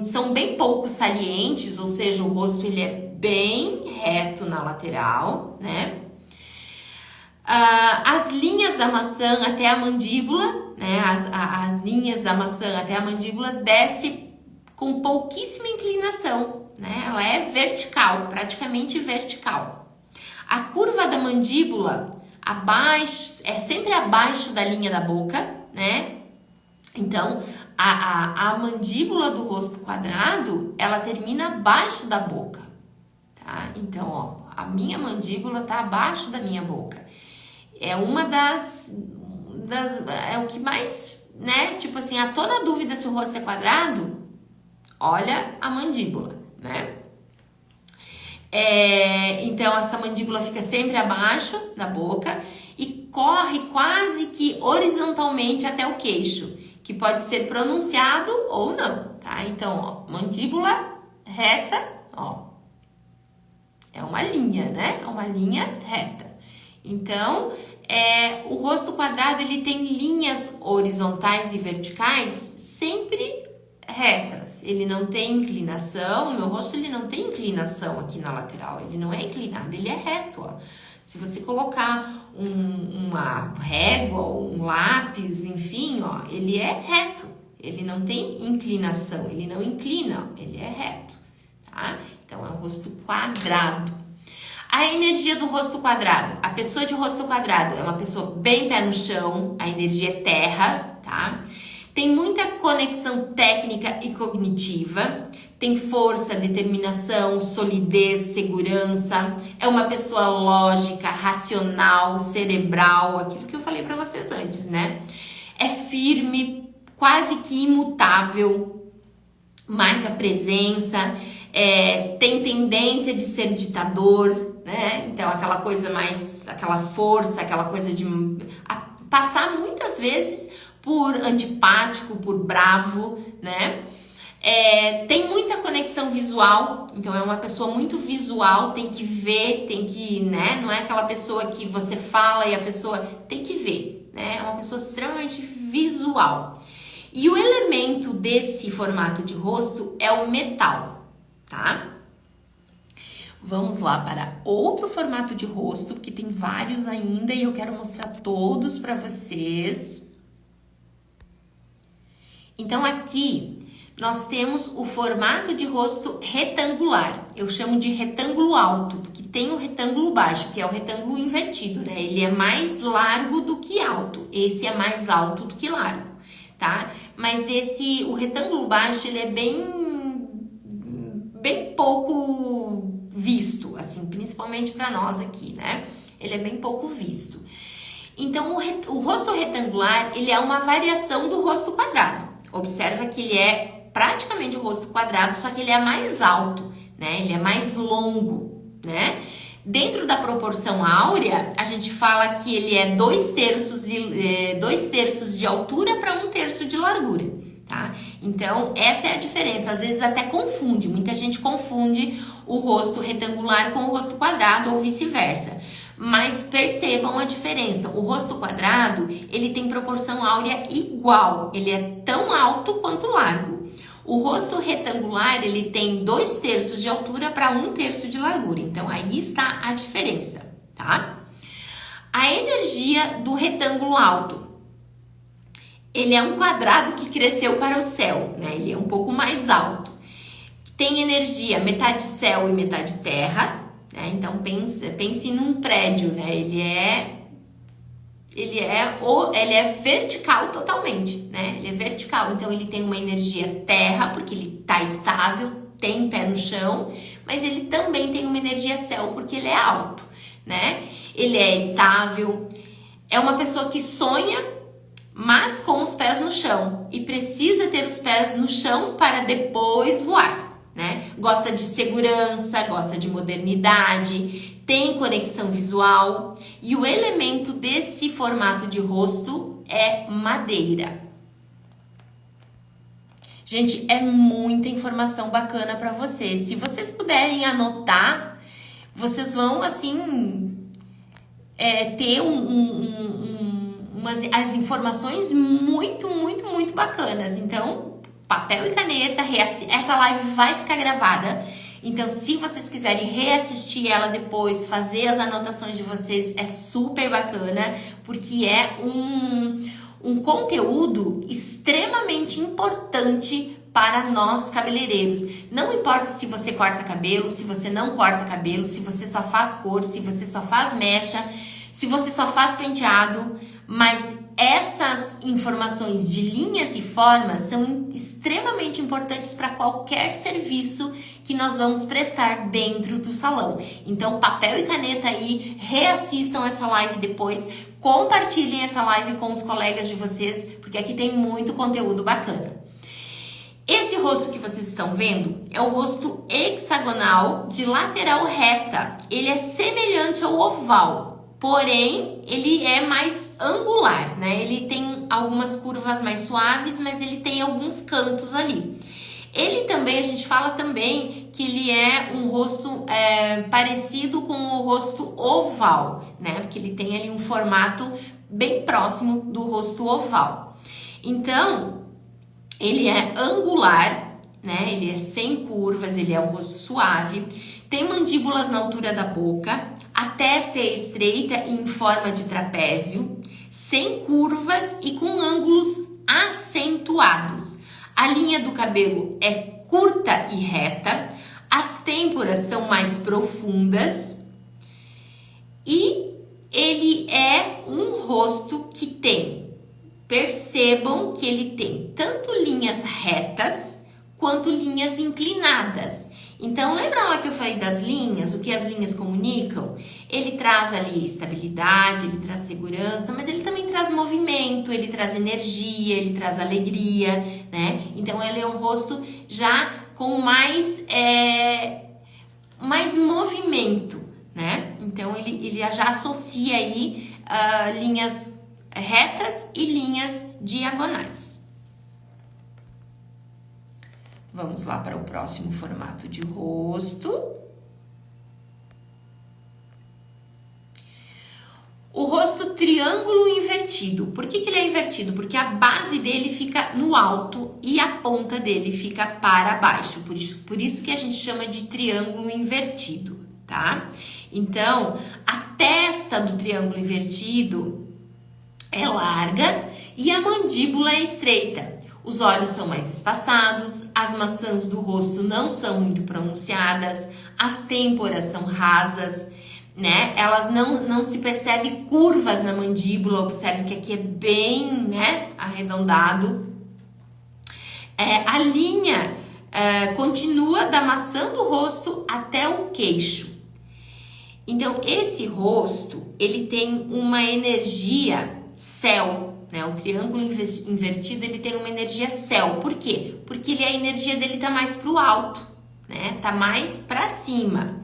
são bem pouco salientes, ou seja, o rosto ele é bem reto na lateral, né? As linhas da maçã até a mandíbula, né? As linhas da maçã até a mandíbula desce com pouquíssima inclinação, né? Ela é vertical, praticamente vertical. A curva da mandíbula é sempre abaixo da linha da boca, né? Então, a mandíbula do rosto quadrado, ela termina abaixo da boca, tá? Então, ó, a minha mandíbula tá abaixo da minha boca. É uma é o que mais, né? Tipo assim, a toda dúvida se o rosto é quadrado, olha a mandíbula, né? Então, essa mandíbula fica sempre abaixo da boca e corre quase que horizontalmente até o queixo, que pode ser pronunciado ou não, tá? Então, ó, mandíbula reta, ó, é uma linha, né? É uma linha reta. Então, o rosto quadrado, ele tem linhas horizontais e verticais sempre retas. Ele não tem inclinação, o meu rosto ele não tem inclinação aqui na lateral, ele não é inclinado, ele é reto, ó. Se você colocar uma régua ou um lápis, enfim, ó, ele é reto, ele não tem inclinação, ele não inclina, ele é reto, tá? Então, é um rosto quadrado. A energia do rosto quadrado. A pessoa de rosto quadrado é uma pessoa bem pé no chão, a energia é terra, tá? Tem muita conexão técnica e cognitiva, tem força, determinação, solidez, segurança, é uma pessoa lógica, racional, cerebral, aquilo que eu falei pra vocês antes, né? É firme, quase que imutável, marca presença, tem tendência de ser ditador, né? Então, aquela coisa mais, aquela força, aquela coisa de passar muitas vezes por antipático, por bravo, né? Tem muita conexão visual, então é uma pessoa muito visual, tem que ver, tem que, né? Não é aquela pessoa que você fala e a pessoa tem que ver, né? É uma pessoa extremamente visual. E o elemento desse formato de rosto é o metal, tá? Vamos lá para outro formato de rosto, porque tem vários ainda e eu quero mostrar todos para vocês. Então, aqui nós temos o formato de rosto retangular. Eu chamo de retângulo alto, porque tem o retângulo baixo, que é o retângulo invertido, né? Ele é mais largo do que alto. Esse é mais alto do que largo, tá? Mas o retângulo baixo, ele é bem pouco visto, assim, principalmente para nós aqui, né? Ele é bem pouco visto. Então, o rosto retangular, ele é uma variação do rosto quadrado. Observa que ele é praticamente o rosto quadrado, só que ele é mais alto, né? Ele é mais longo, né? Dentro da proporção áurea, a gente fala que ele é 2/3 de altura para 1/3 de largura, tá? Então, essa é a diferença. Às vezes até confunde, muita gente confunde o rosto retangular com o rosto quadrado ou vice-versa. Mas percebam a diferença. O rosto quadrado, ele tem proporção áurea igual, ele é tão alto quanto largo. O rosto retangular, ele tem 2/3 de altura para 1/3 de largura. Então, aí está a diferença, tá? A energia do retângulo alto. Ele é um quadrado que cresceu para o céu, né? Ele é um pouco mais alto. Tem energia metade céu e metade terra, né? Então, pense num prédio, né? Ele é vertical totalmente, né? Ele é vertical, então ele tem uma energia terra, porque ele tá estável, tem pé no chão, mas ele também tem uma energia céu, porque ele é alto, né? Ele é estável, é uma pessoa que sonha, mas com os pés no chão, e precisa ter os pés no chão para depois voar, né? Gosta de segurança, gosta de modernidade, tem conexão visual, e o elemento desse formato de rosto é madeira. Gente, é muita informação bacana para vocês. Se vocês puderem anotar, vocês vão, assim, ter as informações muito, muito, muito bacanas. Então, papel e caneta, essa live vai ficar gravada. Então, se vocês quiserem reassistir ela depois, fazer as anotações de vocês, é super bacana, porque é um conteúdo extremamente importante para nós cabeleireiros. Não importa se você corta cabelo, se você não corta cabelo, se você só faz cor, se você só faz mecha, se você só faz penteado, mas essas informações de linhas e formas são extremamente importantes para qualquer serviço que nós vamos prestar dentro do salão. Então, papel e caneta aí, reassistam essa live depois, compartilhem essa live com os colegas de vocês, porque aqui tem muito conteúdo bacana. Esse rosto que vocês estão vendo é o rosto hexagonal de lateral reta. Ele é semelhante ao oval, porém ele é mais angular, né? Ele tem algumas curvas mais suaves, mas ele tem alguns cantos ali. Ele também, a gente fala também que ele é um rosto parecido com o rosto oval, né? Porque ele tem ali um formato bem próximo do rosto oval. Então, ele é angular, né? Ele é sem curvas, ele é um rosto suave, tem mandíbulas na altura da boca, a testa é estreita e em forma de trapézio, sem curvas e com ângulos acentuados. A linha do cabelo é curta e reta, as têmporas são mais profundas e ele é um rosto que tem, percebam que ele tem tanto linhas retas quanto linhas inclinadas. Então, lembra lá que eu falei das linhas, o que as linhas comunicam? Ele traz ali estabilidade, ele traz segurança, mas ele também traz movimento, ele traz energia, ele traz alegria, né? Então, ele é um rosto já com mais movimento, né? Então, ele já associa aí linhas retas e linhas diagonais. Vamos lá para o próximo formato de rosto. O rosto triângulo invertido. Por que ele é invertido? Porque a base dele fica no alto e a ponta dele fica para baixo. Por isso que a gente chama de triângulo invertido, tá? Então, a testa do triângulo invertido é larga e a mandíbula é estreita. Os olhos são mais espaçados, as maçãs do rosto não são muito pronunciadas, as têmporas são rasas, né? Elas não se percebe curvas na mandíbula, observe que aqui é bem, né, arredondado. A linha continua da maçã do rosto até o queixo. Então, esse rosto, ele tem uma energia céu, né? O triângulo invertido, ele tem uma energia céu. Por quê? Porque a energia dele tá mais pro alto, né? Tá mais para cima.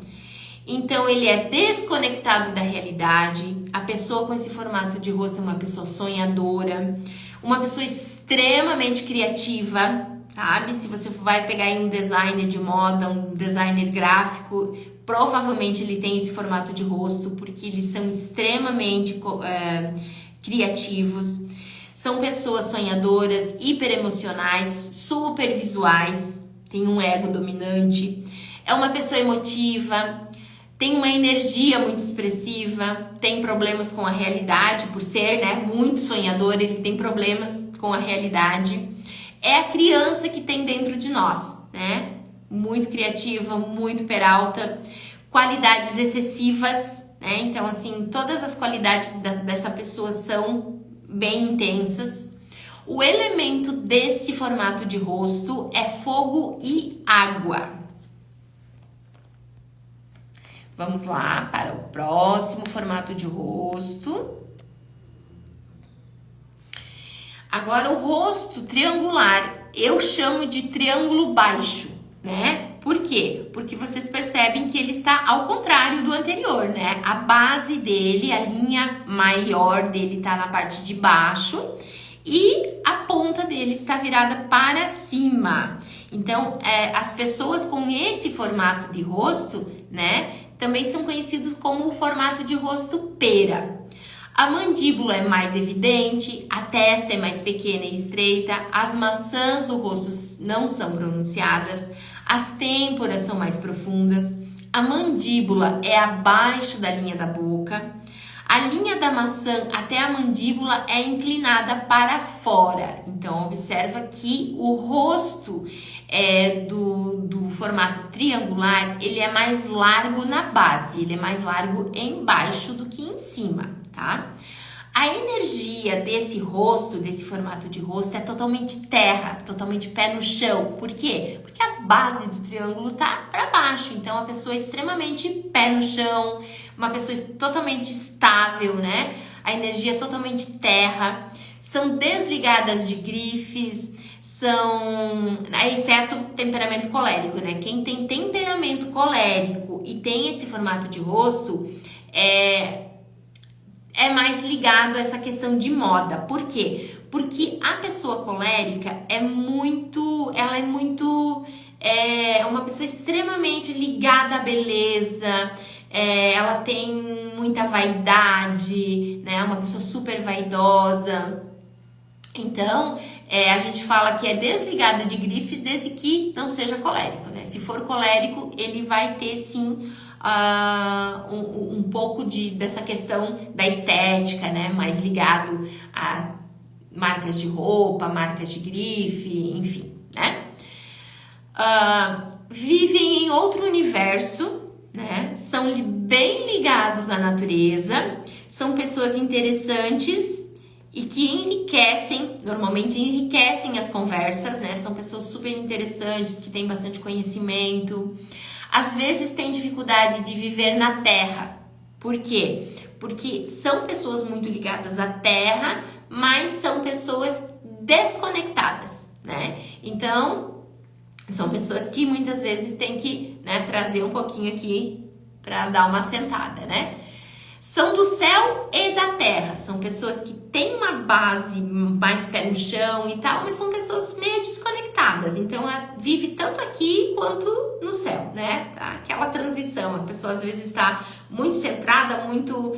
Então ele é desconectado da realidade. A pessoa com esse formato de rosto é uma pessoa sonhadora, uma pessoa extremamente criativa, sabe? Se você vai pegar aí um designer de moda, um designer gráfico, provavelmente ele tem esse formato de rosto, porque eles são extremamente criativos. São pessoas sonhadoras, hiperemocionais, super visuais, tem um ego dominante, é uma pessoa emotiva, tem uma energia muito expressiva, tem problemas com a realidade, por ser, né, muito sonhador, ele tem problemas com a realidade. É a criança que tem dentro de nós, né? Muito criativa, muito peralta, qualidades excessivas, né? Então, assim, todas as qualidades dessa pessoa são bem intensas. O elemento desse formato de rosto é fogo e água. Vamos lá para o próximo formato de rosto. Agora, o rosto triangular, eu chamo de triângulo baixo, né? Por quê? Porque vocês percebem que ele está ao contrário do anterior, né? A base dele, a linha maior dele está na parte de baixo e a ponta dele está virada para cima. Então, as pessoas com esse formato de rosto, né, também são conhecidos como o formato de rosto pera. A mandíbula é mais evidente, a testa é mais pequena e estreita, as maçãs do rosto não são pronunciadas, as têmporas são mais profundas, a mandíbula é abaixo da linha da boca, a linha da maçã até a mandíbula é inclinada para fora. Então, observa que o rosto do formato triangular, ele é mais largo na base, ele é mais largo embaixo do que em cima, tá? A energia desse rosto, desse formato de rosto, é totalmente terra, totalmente pé no chão. Por quê? Porque a base do triângulo tá para baixo. Então, a pessoa é extremamente pé no chão, uma pessoa totalmente estável, né? A energia é totalmente terra. São desligadas de grifes, exceto temperamento colérico, né? Quem tem temperamento colérico e tem esse formato de rosto é mais ligado a essa questão de moda. Por quê? Porque a pessoa colérica é uma pessoa extremamente ligada à beleza, ela tem muita vaidade, né? Uma pessoa super vaidosa. Então, a gente fala que é desligado de grifes desde que não seja colérico, né? Se for colérico, ele vai ter sim um pouco dessa questão da estética, né? Mais ligado a marcas de roupa, marcas de grife, enfim, né? Vivem em outro universo, né? São bem ligados à natureza, são pessoas interessantes e que normalmente enriquecem as conversas, né? São pessoas super interessantes, que têm bastante conhecimento. Às vezes têm dificuldade de viver na terra. Por quê? Porque são pessoas muito ligadas à terra, mas são pessoas desconectadas, né? Então, são pessoas que muitas vezes têm que, né, trazer um pouquinho aqui para dar uma sentada, né? São do céu e da terra, são pessoas que têm uma base mais pé no chão e tal, mas são pessoas meio desconectadas, então ela vive tanto aqui quanto no céu, né? Tá? Aquela transição, a pessoa às vezes está muito centrada, muito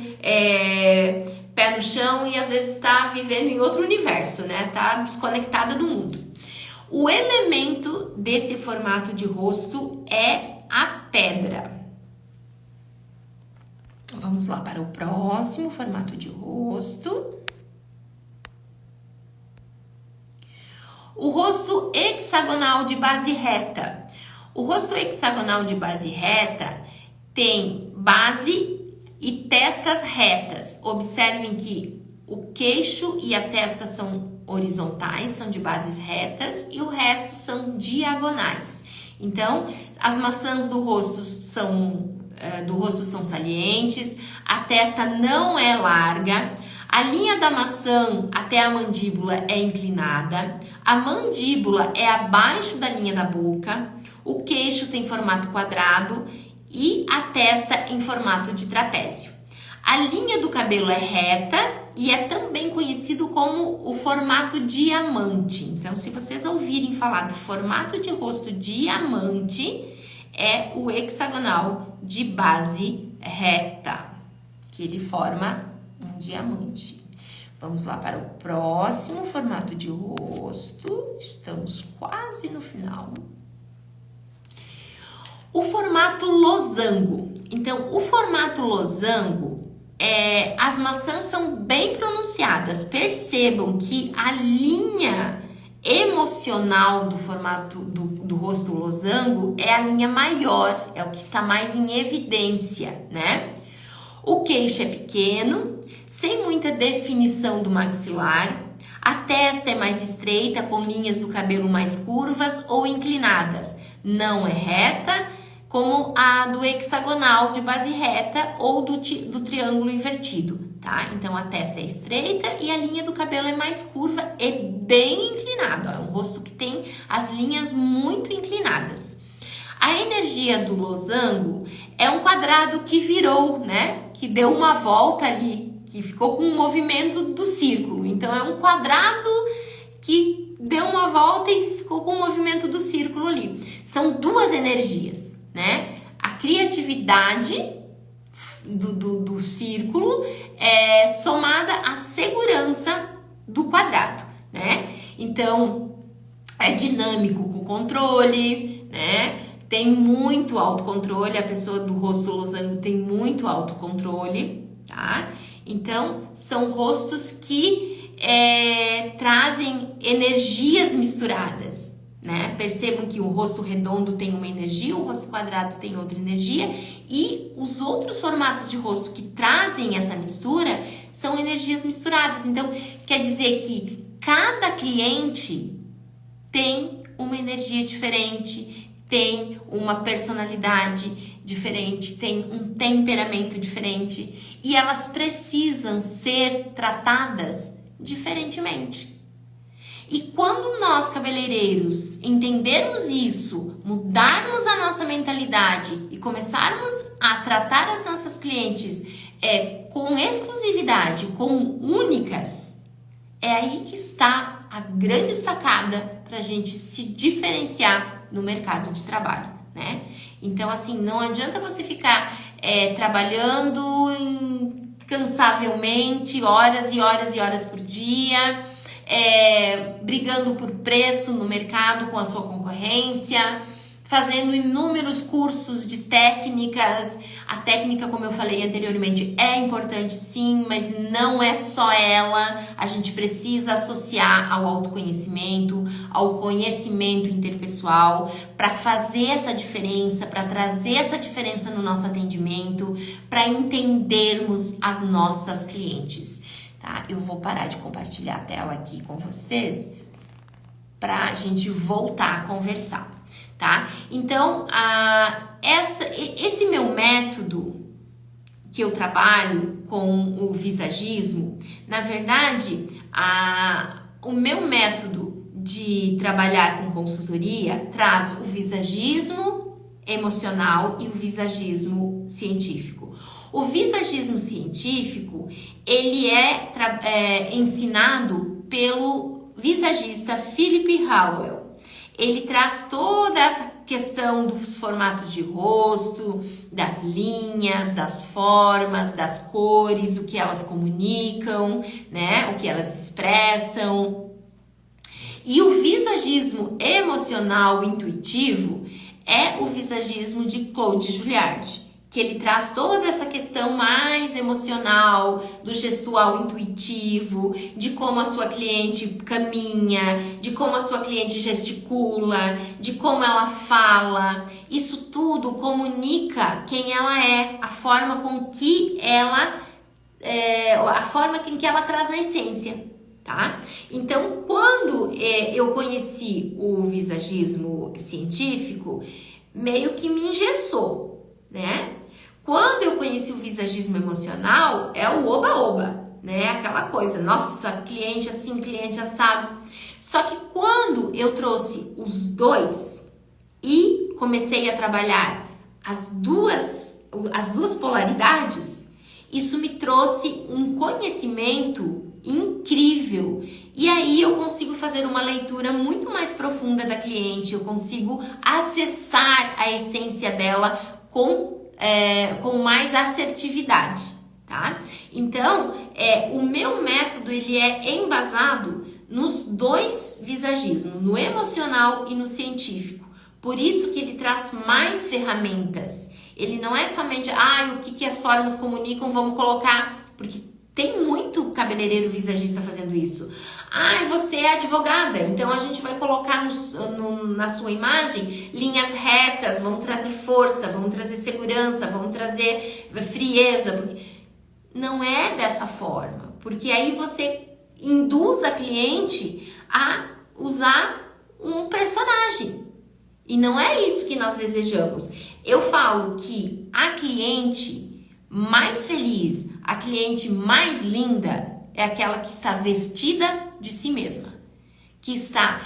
pé no chão e às vezes está vivendo em outro universo, né? Tá desconectada do mundo. O elemento desse formato de rosto é a pedra. Vamos lá para o próximo formato de rosto. O rosto hexagonal de base reta. O rosto hexagonal de base reta tem base e testas retas. Observem que o queixo e a testa são horizontais, são de bases retas, e o resto são diagonais. Então, as maçãs do rosto são salientes, a testa não é larga, a linha da maçã até a mandíbula é inclinada, a mandíbula é abaixo da linha da boca, o queixo tem formato quadrado e a testa em formato de trapézio. A linha do cabelo é reta e é também conhecido como o formato diamante. Então, se vocês ouvirem falar do formato de rosto diamante, é o hexagonal de base reta, que ele forma um diamante. Vamos lá para o próximo formato de rosto. Estamos quase no final. O formato losango. Então, o formato losango, as maçãs são bem pronunciadas. Percebam que a linha emocional do formato do rosto losango é a linha maior, é o que está mais em evidência, né? O queixo é pequeno, sem muita definição do maxilar. A testa é mais estreita, com linhas do cabelo mais curvas ou inclinadas. Não é reta, como a do hexagonal de base reta ou do triângulo invertido, tá? Então, a testa é estreita e a linha do cabelo é mais curva e bem inclinada. É um rosto que tem as linhas muito inclinadas. A energia do losango é um quadrado que virou, né? Que deu uma volta ali, que ficou com o movimento do círculo. Então, é um quadrado que deu uma volta e ficou com o movimento do círculo ali. São duas energias, né? A criatividade do círculo somada à segurança do quadrado, né? Então, é dinâmico com controle, né? Tem muito autocontrole, a pessoa do rosto losango tem muito autocontrole, tá? Então, são rostos que trazem energias misturadas, né? Percebam que o rosto redondo tem uma energia, o rosto quadrado tem outra energia, e os outros formatos de rosto que trazem essa mistura são energias misturadas. Então, quer dizer que cada cliente tem uma energia diferente, tem uma personalidade diferente, tem um temperamento diferente, e elas precisam ser tratadas diferentemente. E quando nós, cabeleireiros, entendermos isso, mudarmos a nossa mentalidade e começarmos a tratar as nossas clientes com exclusividade, com únicas, é aí que está a grande sacada para a gente se diferenciar no mercado de trabalho, né? Então, assim, não adianta você ficar trabalhando incansavelmente, horas e horas e horas por dia, brigando por preço no mercado com a sua concorrência, fazendo inúmeros cursos de técnicas. A técnica, como eu falei anteriormente, é importante sim, mas não é só ela. A gente precisa associar ao autoconhecimento, ao conhecimento interpessoal, para fazer essa diferença, para trazer essa diferença no nosso atendimento, para entendermos as nossas clientes. Tá? Eu vou parar de compartilhar a tela aqui com vocês para a gente voltar a conversar, tá? Então, esse meu método que eu trabalho com o visagismo, na verdade, o meu método de trabalhar com consultoria traz o visagismo emocional e o visagismo científico. O visagismo científico, ele é ensinado pelo visagista Philip Hallowell. Ele traz toda essa questão dos formatos de rosto, das linhas, das formas, das cores, o que elas comunicam, né? O que elas expressam. E o visagismo emocional intuitivo é o visagismo de Claude Julliard, que ele traz toda essa questão mais emocional, do gestual intuitivo, de como a sua cliente caminha, de como a sua cliente gesticula, de como ela fala. Isso tudo comunica quem ela é, a forma com que ela, a forma com que ela traz na essência, tá? Então, quando eu conheci o visagismo científico, meio que me engessou, né? Quando eu conheci o visagismo emocional, é o oba-oba, né? Aquela coisa, nossa, cliente assim, cliente assado. Só que quando eu trouxe os dois e comecei a trabalhar as duas polaridades, isso me trouxe um conhecimento incrível. E aí eu consigo fazer uma leitura muito mais profunda da cliente, eu consigo acessar a essência dela com mais assertividade, tá? Então, o meu método, ele é embasado nos dois visagismos, no emocional e no científico. Por isso que ele traz mais ferramentas. Ele não é somente, o que as formas comunicam, vamos colocar, porque tem muito cabeleireiro visagista fazendo isso. Você é advogada, então a gente vai colocar na sua imagem linhas retas, vamos trazer força, vamos trazer segurança, vamos trazer frieza. Não é dessa forma, porque aí você induz a cliente a usar um personagem. E não é isso que nós desejamos. Eu falo que a cliente mais feliz, a cliente mais linda é aquela que está vestida de si mesma, que está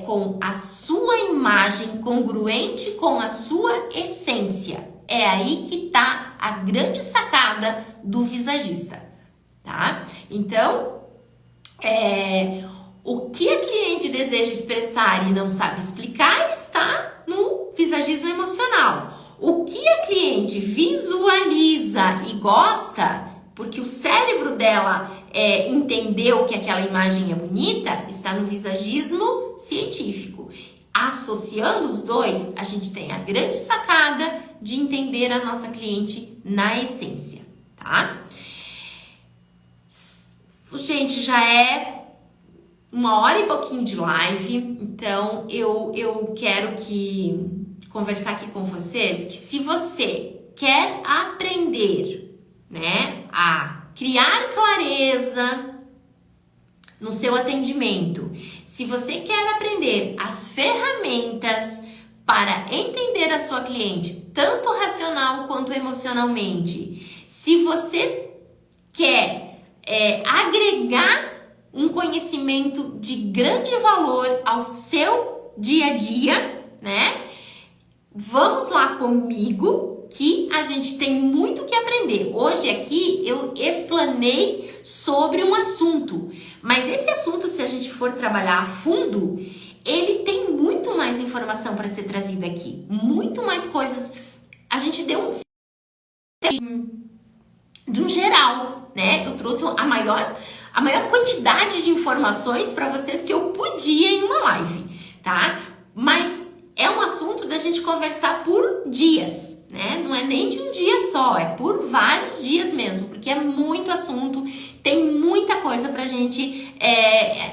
com a sua imagem congruente com a sua essência. É aí que está a grande sacada do visagista, tá? Então, o que a cliente deseja expressar e não sabe explicar está no visagismo emocional. O que a cliente visualiza e gosta, porque o cérebro dela entendeu que aquela imagem é bonita, está no visagismo científico. Associando os dois, a gente tem a grande sacada de entender a nossa cliente na essência, tá? Gente, já é 1h e pouquinho de live, então eu quero conversar aqui com vocês que se você quer aprender, né, a criar clareza no seu atendimento, se você quer aprender as ferramentas para entender a sua cliente, tanto racional quanto emocionalmente, se você quer agregar um conhecimento de grande valor ao seu dia a dia, né? Vamos lá comigo que a gente tem muito que aprender. Hoje aqui eu explanei sobre um assunto, mas esse assunto, se a gente for trabalhar a fundo, ele tem muito mais informação para ser trazida aqui, muito mais coisas. A gente deu de um geral, né? Eu trouxe a maior quantidade de informações para vocês que eu podia em uma live, tá? Mas é um assunto da gente conversar por dias, né? Não é nem de um dia só, é por vários dias mesmo, porque é muito assunto, tem muita coisa pra gente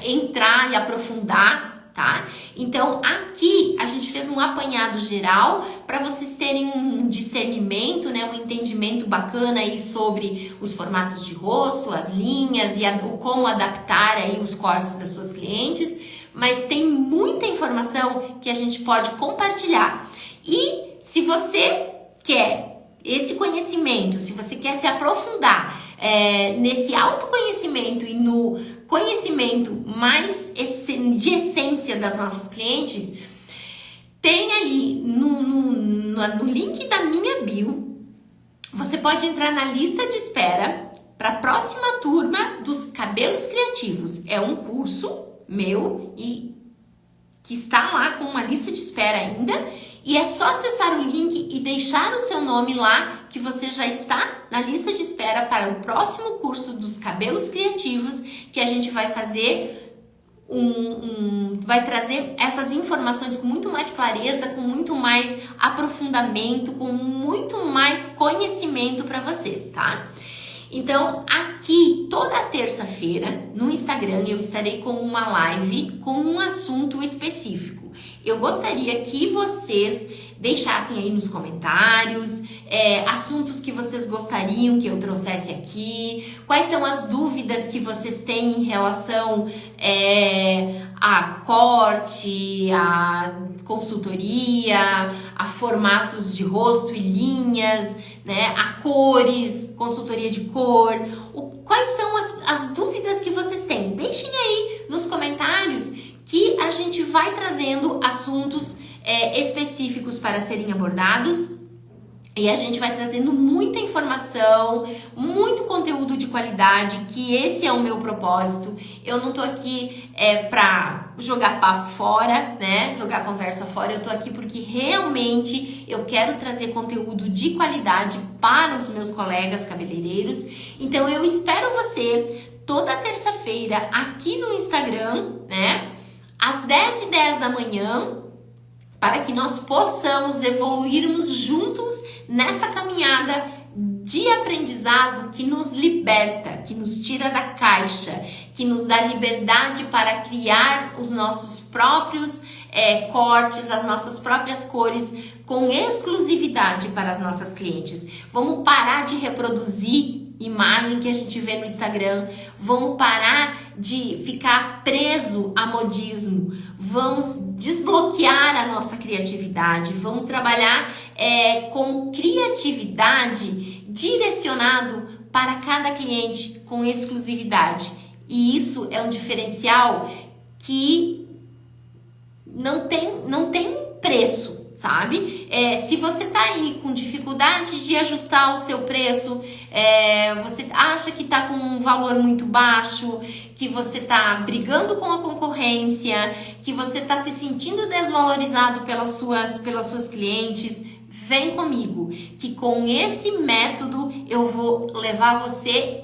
entrar e aprofundar, tá? Então, aqui a gente fez um apanhado geral para vocês terem um discernimento, né? Um entendimento bacana aí sobre os formatos de rosto, as linhas e como adaptar aí os cortes das suas clientes. Mas tem muita informação que a gente pode compartilhar. E se você quer esse conhecimento, se você quer se aprofundar nesse autoconhecimento e no conhecimento mais de essência das nossas clientes, tem ali no link da minha bio, você pode entrar na lista de espera para a próxima turma dos cabelos criativos. É um curso meu e que está lá com uma lista de espera ainda, e é só acessar o link e deixar o seu nome lá que você já está na lista de espera para o próximo curso dos cabelos criativos, que a gente vai fazer vai trazer essas informações com muito mais clareza, com muito mais aprofundamento, com muito mais conhecimento para vocês, tá? Então, aqui, toda terça-feira, no Instagram, eu estarei com uma live com um assunto específico. Eu gostaria que vocês deixassem aí nos comentários assuntos que vocês gostariam que eu trouxesse aqui, quais são as dúvidas que vocês têm em relação a corte, a consultoria, a formatos de rosto e linhas, né, a cores, consultoria de cor. Quais são as dúvidas que vocês têm? Deixem aí nos comentários que a gente vai trazendo assuntos específicos para serem abordados E a gente vai trazendo muita informação, muito conteúdo de qualidade, que esse é o meu propósito. Eu não tô aqui pra jogar papo fora, né? Jogar conversa fora. Eu tô aqui porque realmente eu quero trazer conteúdo de qualidade para os meus colegas cabeleireiros. Então eu espero você toda terça-feira aqui no Instagram, né? Às 10h10 da manhã, para que nós possamos evoluirmos juntos nessa caminhada de aprendizado que nos liberta, que nos tira da caixa, que nos dá liberdade para criar os nossos próprios cortes, as nossas próprias cores com exclusividade para as nossas clientes. Vamos parar de reproduzir imagem que a gente vê no Instagram, vamos parar de ficar preso a modismo, vamos desbloquear a nossa criatividade, vamos trabalhar com criatividade direcionado para cada cliente com exclusividade. E isso é um diferencial que não tem preço, sabe? Se você tá aí com dificuldade de ajustar o seu preço, você acha que tá com um valor muito baixo, que você tá brigando com a concorrência, que você tá se sentindo desvalorizado pelas suas clientes, vem comigo, que com esse método eu vou levar você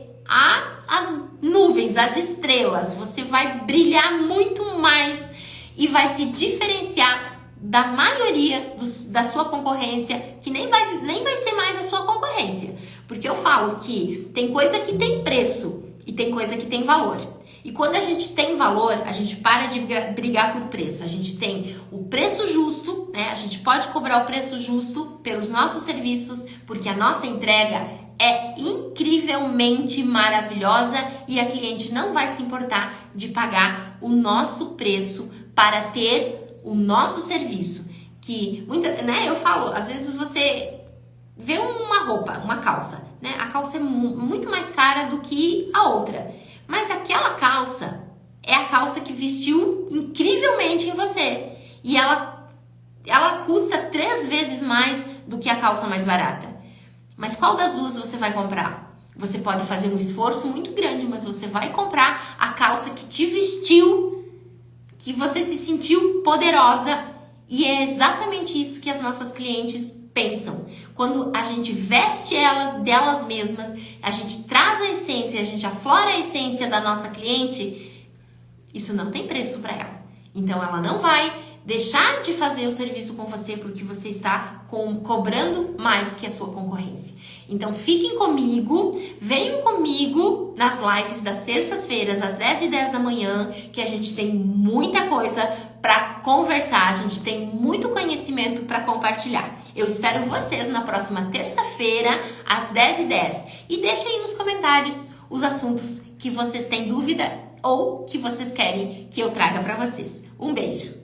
às nuvens, às estrelas. Você vai brilhar muito mais e vai se diferenciar da maioria da sua concorrência, que nem vai ser mais a sua concorrência. Porque eu falo que tem coisa que tem preço e tem coisa que tem valor. E quando a gente tem valor, a gente para de brigar por preço. A gente tem o preço justo, né? A gente pode cobrar o preço justo pelos nossos serviços, porque a nossa entrega é incrivelmente maravilhosa e a cliente não vai se importar de pagar o nosso preço para ter o nosso serviço. Que eu falo, às vezes você vê uma roupa, uma calça, né? A calça é muito mais cara do que a outra. Mas aquela calça é a calça que vestiu incrivelmente em você. E ela custa 3 vezes mais do que a calça mais barata. Mas qual das duas você vai comprar? Você pode fazer um esforço muito grande, mas você vai comprar a calça que te vestiu, que você se sentiu poderosa. E é exatamente isso que as nossas clientes pensam. Quando a gente veste delas mesmas, a gente traz a essência, a gente aflora a essência da nossa cliente, isso não tem preço para ela. Então ela não vai deixar de fazer o serviço com você porque você está cobrando mais que a sua concorrência. Então fiquem comigo, venham comigo nas lives das terças-feiras às 10h10 da manhã, que a gente tem muita coisa para conversar, a gente tem muito conhecimento para compartilhar. Eu espero vocês na próxima terça-feira às 10h10 e deixem aí nos comentários os assuntos que vocês têm dúvida ou que vocês querem que eu traga para vocês. Um beijo!